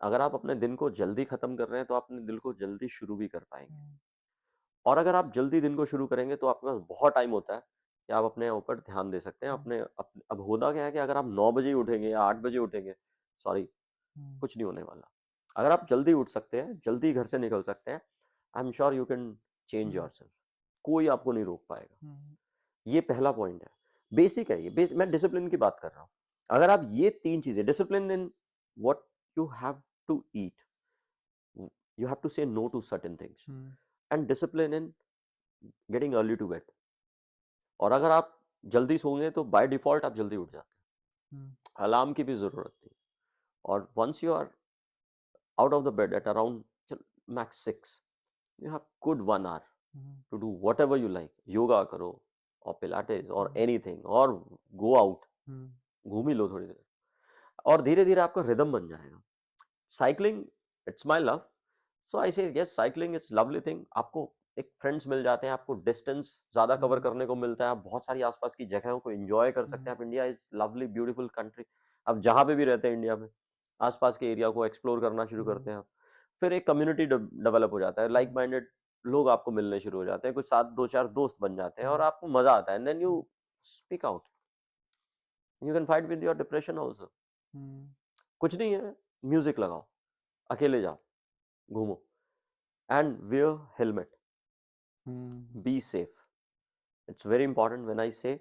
अगर आप अपने दिन को जल्दी खत्म कर रहे हैं तो आप अपने दिन को जल्दी शुरू भी कर पाएंगे. और अगर आप जल्दी दिन को शुरू करेंगे तो आपके पास बहुत टाइम होता है कि आप अपने ऊपर ध्यान दे सकते हैं. अब होना क्या है कि अगर आप 9 बजे ही उठेंगे या 8 बजे उठेंगे, सॉरी, कुछ नहीं होने वाला. अगर आप जल्दी उठ सकते हैं, जल्दी घर से निकल सकते हैं, I am sure you can change yourself. कोई आपको नहीं रोक पाएगा. ये पहला पॉइंट है, बेसिक है ये. मैं डिसिप्लिन की बात कर रहा हूँ. अगर आप ये तीन चीजें, discipline in what you have to eat, you have to say no to certain things, and discipline in getting early to bed. और अगर आप जल्दी सोएंगे तो बाय डिफॉल्ट आप जल्दी उठ जाते हैं, अलार्म की भी जरूरत नहीं. और once you are out of the bed at around max 6, you have good 1 hour to do whatever you like. Yoga करो और पिलाटेस और एनीथिंग, और गो आउट, घूम ही लो थोड़ी देर, और धीरे धीरे आपका रिदम बन जाएगा. Cycling, it's my love, so I से yes, cycling it's lovely thing. आपको एक फ्रेंड्स मिल जाते हैं, आपको डिस्टेंस ज़्यादा कवर करने को मिलता है, आप बहुत सारी आसपास की जगहों को एंजॉय कर सकते हैं. आप, India is lovely beautiful country. आप जहाँ पे भी रहते हैं इंडिया में, आसपास के एरिया को एक्सप्लोर करना शुरू करते हैं आप. फिर एक कम्युनिटी डेवलप हो जाता है, लाइक माइंडेड लोग आपको मिलने शुरू हो जाते हैं, कुछ साथ 2-4 दोस्त बन जाते हैं और आपको मजा आता है. And then you speak out, you can fight with your depression also. कुछ नहीं है, म्यूजिक लगाओ, अकेले जाओ, घूमो, and wear helmet. Be safe. It's very important. When I say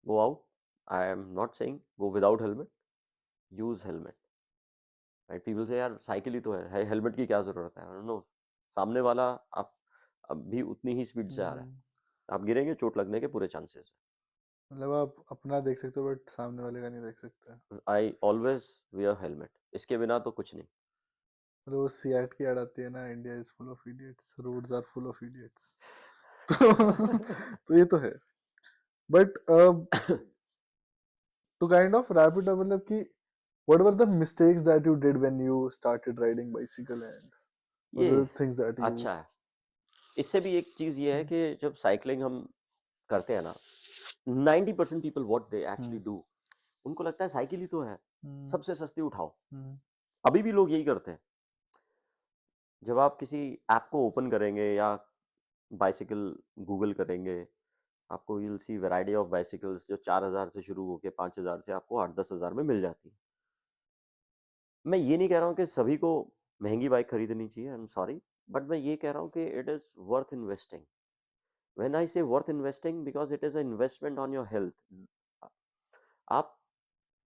go out, I am not saying go without helmet. Use helmet. Right, people say यार cycle ही तो है, हेलमेट की क्या जरूरत है. नो, सामने वाला आप अब भी उतनी ही स्पीड से आ रहा है, आप गिरेंगे, चोट लगने के पूरे चांसेस है. मतलब आप अपना देख सकते हो बट सामने वाले का नहीं देख सकते. आई ऑलवेज वेयर हेलमेट, इसके बिना तो कुछ नहीं. मतलब वो सियाट की ऐड आती है ना, India is full of idiots, roads are full of idiots. तो ये तो है. But to kind of wrap it up, मतलब कि what were the mistakes that you did when you started riding bicycle, and what ये were the things that you अच्छा है. इससे भी एक चीज ये है कि जब साइकिलिंग हम करते हैं ना, 90% people what they actually do, उनको लगता है साइकिल ही तो है, सबसे सस्ती उठाओ. अभी भी लोग यही करते हैं. जब आप किसी ऐप को ओपन करेंगे या बाइसिकल गूगल करेंगे, आपको you'll see variety of bicycles जो 4,000 से शुरू होकर 5,000 से आपको 8-10 हज़ार में मिल जाती है. मैं ये नहीं कह रहा हूँ कि सभी को महंगी बाइक खरीदनी चाहिए, आई एम सॉरी, बट मैं ये कह रहा हूँ कि it is worth investing. When I say worth investing, because it is a investment on your health. आप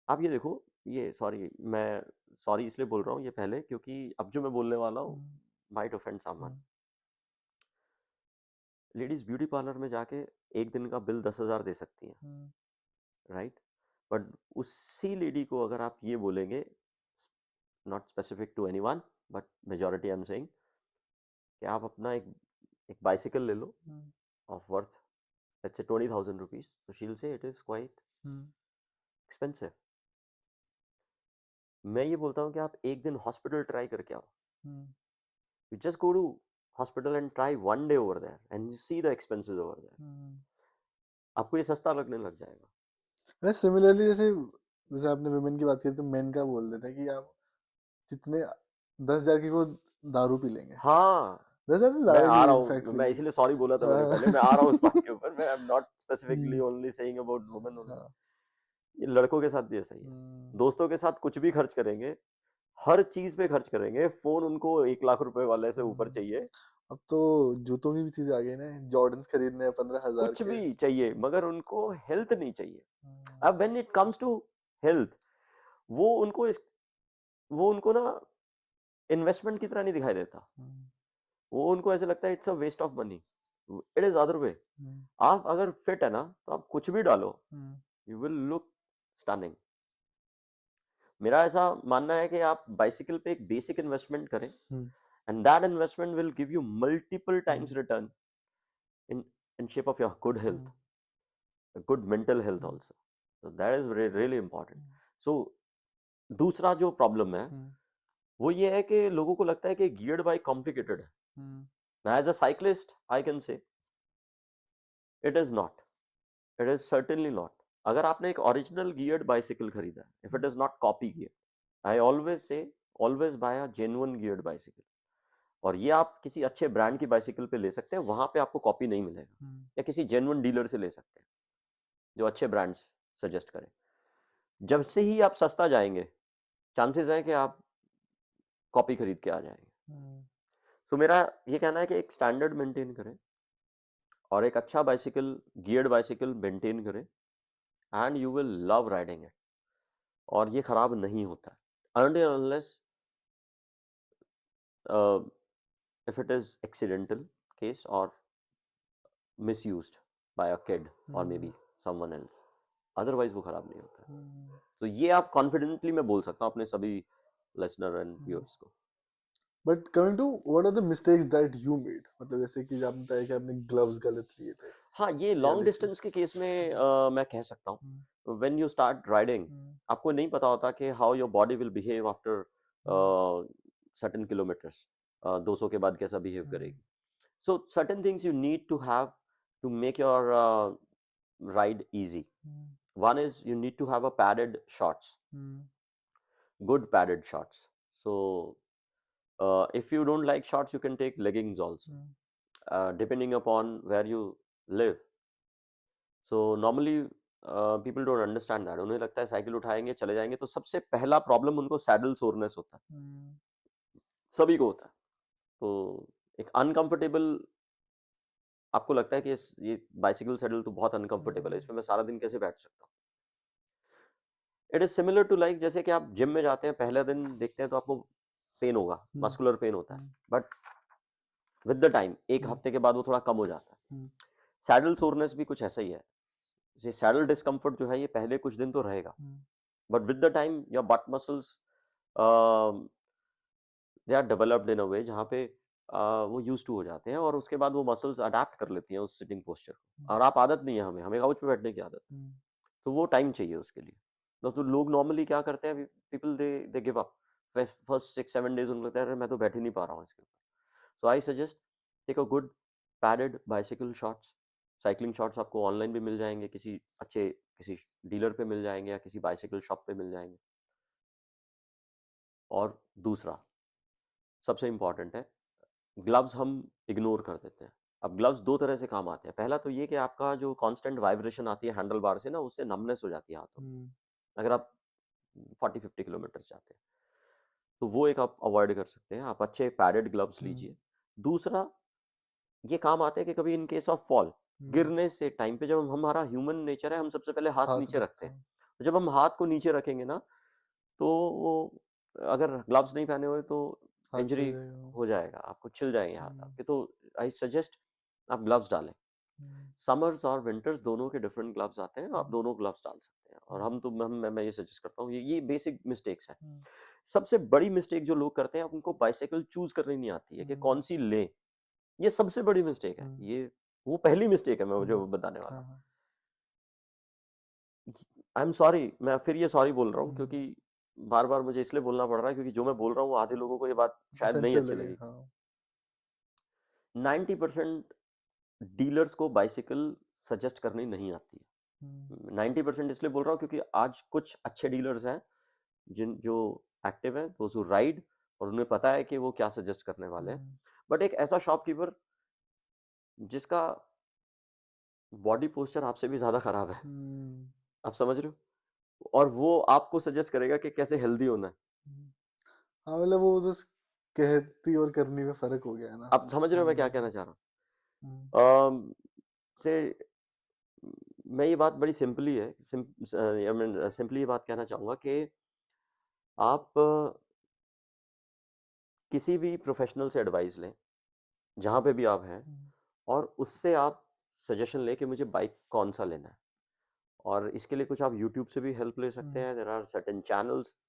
आप ये देखो, ये सॉरी, मैं सॉरी इसलिए बोल रहा हूँ ये पहले, क्योंकि अब जो मैं बोलने वाला हूँ might offend someone. Ladies beauty parlour में जाके एक दिन का बिल 10,000 दे सकती हैं, राइट. बट उसी लेडी को अगर आप ये बोलेंगे, not specific to anyone but majority I am saying, कि आप अपना एक बाइसिकल ले लो of worth let's say 20,000 rupees, so she'll say it is quite expensive. मैं ये बोलता हूँ कि आप एक दिन हॉस्पिटल ट्राई करके आओ. You just go to hospital and try one day over there and you see the expenses over there. आपको ये सस्ता लगने लग जाएगा. अरे सिमिलरली जैसे आपने वुमेन की बात की तो मेन का बोल देते हैं कि आप जितने 10,000 की को दारू पी लेंगे. हाँ, वैसे मैं ज्यादा आ की रहा इनफैक्ट हूँ, मैं इसीलिए सॉरी बोला था मैंने पहले. मैं आ रहा हूँ उस बात के ऊपर. मैं I am not specifically only saying about women only. ये लड़कों के साथ भी ऐसा ही है. दोस्तों के साथ कुछ भी खर्च करेंगे, हर चीज पे खर्च करेंगे. फोन उनको 1 लाख रुपए वाले से ऊपर चाहिए. अब तो जूतों की भी चीजें आ गई ना, जॉर्डन्स खरीदने हैं 15,000 कुछ के. भी चाहिए, मगर उनको हेल्थ नहीं चाहिए. अब when it comes to health, वो उनको ना इन्वेस्टमेंट की तरह नहीं दिखाई देता. वो उनको ऐसे लगता है it's a waste of money. It is other way. आप अगर फिट है ना तो आप कुछ भी डालो, यू विल लुक स्टनिंग. मेरा ऐसा मानना है कि आप बाइसिकल पे एक बेसिक इन्वेस्टमेंट करें and that investment will give you multiple times return in shape of your good health, a good mental health also. So that is really important. So दूसरा जो प्रॉब्लम है वो ये है कि लोगों को लगता है कि गियर्ड बाइक कॉम्प्लिकेटेड है. Now as a cyclist I can say it is not. It is certainly not. अगर आपने एक ओरिजिनल गियर्ड बाइसिकल खरीदा है, if it is not copy gear, I always say always buy a genuine geared bicycle. और ये आप किसी अच्छे ब्रांड की बाइसिकल पे ले सकते हैं, वहां पे आपको कॉपी नहीं मिलेगा. या किसी जेन्युइन डीलर से ले सकते हैं जो अच्छे ब्रांड्स सजेस्ट करें. जब से ही आप सस्ता जाएंगे, चांसेस है कि आप कॉपी खरीद के आ जाएंगे. तो मेरा ये कहना है कि एक स्टैंडर्ड मेंटेन करें और एक अच्छा बाइसिकल, गियर्ड बाइसिकल मेंटेन करें and you will love riding it. और ये खराब नहीं होता until unless if it is accidental case or misused by a kid or maybe someone else. Otherwise वो खराब नहीं होता. तो ये आप कॉन्फिडेंटली मैं बोल सकता हूँ अपने सभी लिसनर एंड व्यूअर्स को. But coming to what are the mistakes that you made, मतलब जैसे कि आपने बताया कि आपने ग्लव्स गलत लिए थे. हाँ, ये लॉन्ग डिस्टेंस के केस में मैं कह सकता हूँ. व्हेन यू स्टार्ट राइडिंग, आपको नहीं पता होता कि how your body will behave after certain kilometres. 200 के बाद कैसा बिहेव करेगी. So certain things you need to have to make your ride easy. One is you need to have a padded shorts, good padded shorts. So if you don't like shorts, you can take leggings also, depending upon where you live. So normally people don't understand that. उन्हें लगता है cycle उठाएंगे चले जाएंगे तो सबसे पहला problem उनको सैडल सोरनेस होता है. सभी को होता है. तो एक अनकंफर्टेबल, आपको लगता है कि ये बाइसिकल सैडल तो बहुत अनकंफर्टेबल है, इसमें मैं सारा दिन कैसे बैठ सकता हूँ. It is similar to like जैसे कि आप जिम में जाते हैं, पहले दिन देखते हैं तो आपको पेन होगा, मस्कुलर पेन होता है, बट विद द टाइम एक हफ्ते के बाद वो थोड़ा कम हो जाता है. सैडल सोरनेस भी कुछ ऐसा ही है. ये सैडल डिस्कम्फर्ट जो है ये पहले कुछ दिन तो रहेगा, but with the time your but muscles they are developed in a way जहाँ पे वो यूज टू हो जाते हैं और उसके बाद वो मसल्स अडेप्ट कर लेती हैं उस सिटिंग पोस्चर को. और आप आदत नहीं है, हमें काउच पे बैठने की आदत, तो वो टाइम चाहिए उसके लिए. तो लोग नॉर्मली क्या करते हैं, people they give up first 6-7 days. उनको लगता है मैं तो बैठ ही नहीं पा रहा हूँ इसके ऊपर. So I suggest take a good padded bicycle shorts. Cycling shorts आपको ऑनलाइन भी मिल जाएंगे, किसी डीलर पे मिल जाएंगे या किसी बाइसिकल शॉप पे मिल जाएंगे. और दूसरा सबसे इम्पॉर्टेंट है, ग्लव्स हम इग्नोर कर देते हैं. अब ग्लव्स दो तरह से काम आते हैं. पहला तो ये कि आपका जो कांस्टेंट वाइब्रेशन आती है हैंडल बार से ना, उससे नमनेस हो जाती है हाथों में अगर आप 40-50 किलोमीटर जाते हैं, तो वो एक आप अवॉइड कर सकते हैं. आप अच्छे पैडेड ग्लव्स लीजिए. दूसरा ये काम आते हैं कि कभी इन केस ऑफ फॉल, गिरने से टाइम पे जब हमारा ह्यूमन नेचर है हम सबसे पहले हाथ नीचे रखते हैं. तो जब हम हाथ को नीचे रखेंगे ना, तो वो अगर ग्लव्स नहीं पहने हुए तो इंजरी हो जाएगा, आपको छिल जाएंगे हाथ आपके. तो आई सजेस्ट आप ग्लव्स डालें. समर्स और विंटर्स दोनों के डिफरेंट ग्लव्स आते हैं, आप दोनों ग्लव्स डाल सकते हैं. और मैं ये सजेस्ट करता हूँ. ये बेसिक मिस्टेक्स हैं. सबसे बड़ी मिस्टेक जो लोग करते हैं, उनको बाइसाइकिल चूज करनी नहीं आती है कि कौन सी लें. ये सबसे बड़ी मिस्टेक है. ये वो पहली मिस्टेक है मैं जो हम्म, बताने वाला हाँ हूँ। हाँ आई एम सॉरी, मैं फिर ये सॉरी बोल रहा हूँ हम्म, क्योंकि बार बार मुझे इसलिए बोलना पड़ रहा है क्योंकि जो मैं बोल रहा हूँ वो आधे लोगों को ये बात शायद नहीं ऑफेंसिव अच्छी लगे लगेगी। हाँ 90% डीलर्स को बाइसिकल सजेस्ट करनी नहीं आती हम्म, है। 90% इसलिए बोल रहा हूँ क्योंकि आज कुछ अच्छे डीलर्स हैं जो एक्टिव हैं, दोज हु राइड, और उन्हें पता है कि वो क्या सजेस्ट करने वाले हैं। हम्म, बट एक ऐसा शॉपकीपर जिसका बॉडी पोस्चर आपसे भी ज़्यादा खराब है, हम्म, आप समझ रहे हो, और वो आपको सजेस्ट करेगा कि कैसे हेल्दी होना है। हम्म। हाँ मतलब वो बस कहती और करनी में फर्क हो गया है ना आप समझ रहे हो मैं क्या कहना चाह रहा हम्म, हूँ? से मैं ये बात बड़ी सिंपली है, सिंपली ये बात कहना चाहूँगा कि आप किसी भी प्रोफेशनल से एडवाइस लें, जहाँ पे भी आप हैं, हम्म, और उससे आप सजेशन लें कि मुझे बाइक कौन सा लेना है। और इसके लिए कुछ आप यूट्यूब से भी हेल्प ले सकते हम्म, हैं, देयर आर सर्टेन चैनल्स,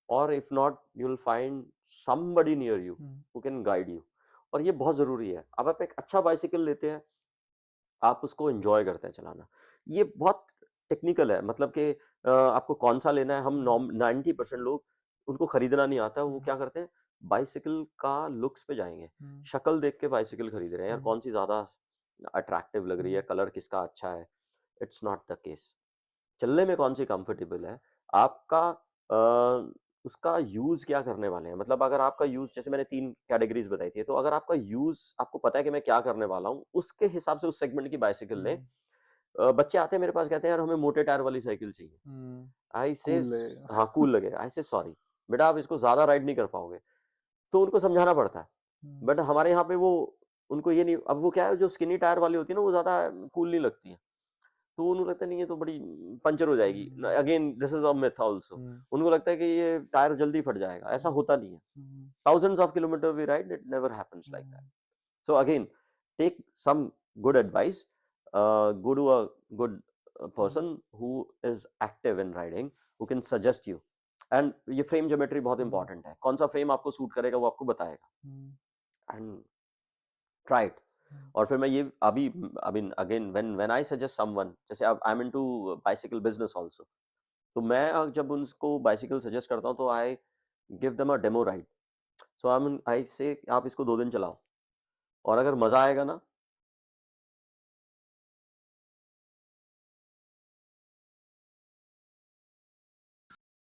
और if not you will find somebody near you hmm, who can guide you. और ये बहुत ज़रूरी है। अब आप एक अच्छा बाइसिकल लेते हैं, आप उसको एंजॉय करते हैं चलाना। ये बहुत टेक्निकल है, मतलब कि आपको कौन सा लेना है। हम हम्म, 90% लोग, उनको खरीदना नहीं आता, वो हम्म, क्या करते हैं, बाइसिकल का लुक्स पे जाएंगे, हम्म, शक्ल देख के बाइसिकल खरीद रहे हैं, यार हम्म, कौन सी ज़्यादा अट्रैक्टिव लग रही है, हम्म, कलर किसका अच्छा है। It's not the case. चलने में कौन सी कंफर्टेबल है, आपका उसका यूज क्या करने वाले हैं। मतलब अगर आपका यूज, जैसे मैंने 3 कैटेगरीज बताई थी, तो अगर आपका यूज, आपको पता है कि मैं क्या करने वाला हूँ, उसके हिसाब से उस सेगमेंट की बाइसिकल लें। हम्म, बच्चे आते हैं मेरे पास, कहते हैं यार हमें मोटे टायर वाली साइकिल चाहिए। आई से, कूल लगेगा हाँ कूल लगेगा। आई से सॉरी बेटा, आप इसको ज्यादा राइड नहीं कर पाओगे। तो उनको समझाना पड़ता है। हम्म, बट हमारे यहाँ पे वो, उनको ये नहीं, अब वो क्या है, जो स्किनी टायर वाली होती है ना, वो ज्यादा कूल नहीं लगती है। तो उनको लगता है नहीं, ये तो बड़ी पंचर हो जाएगी। Hmm, again this is a myth also. हम्म, उनको लगता है कि ये टायर जल्दी फट जाएगा, ऐसा होता नहीं है। हम्म, Thousands of kilometers we ride, it never happens like that. So again, take some good advice, go to a good hmm, person who is active in riding, who can suggest you. And ये frame geometry बहुत हम्म, important है, कौन सा frame आपको suit करेगा वो आपको बताएगा। Hmm, and try it. और फिर मैं ये अभी, I mean again, when I suggest someone, जैसे I am into bicycle business also, तो मैं जब उनको बाइसिकल सजेस्ट करता हूँ तो I give them a demo ride. So I mean I say आप इसको 2 दिन चलाओ, और अगर मजा आएगा ना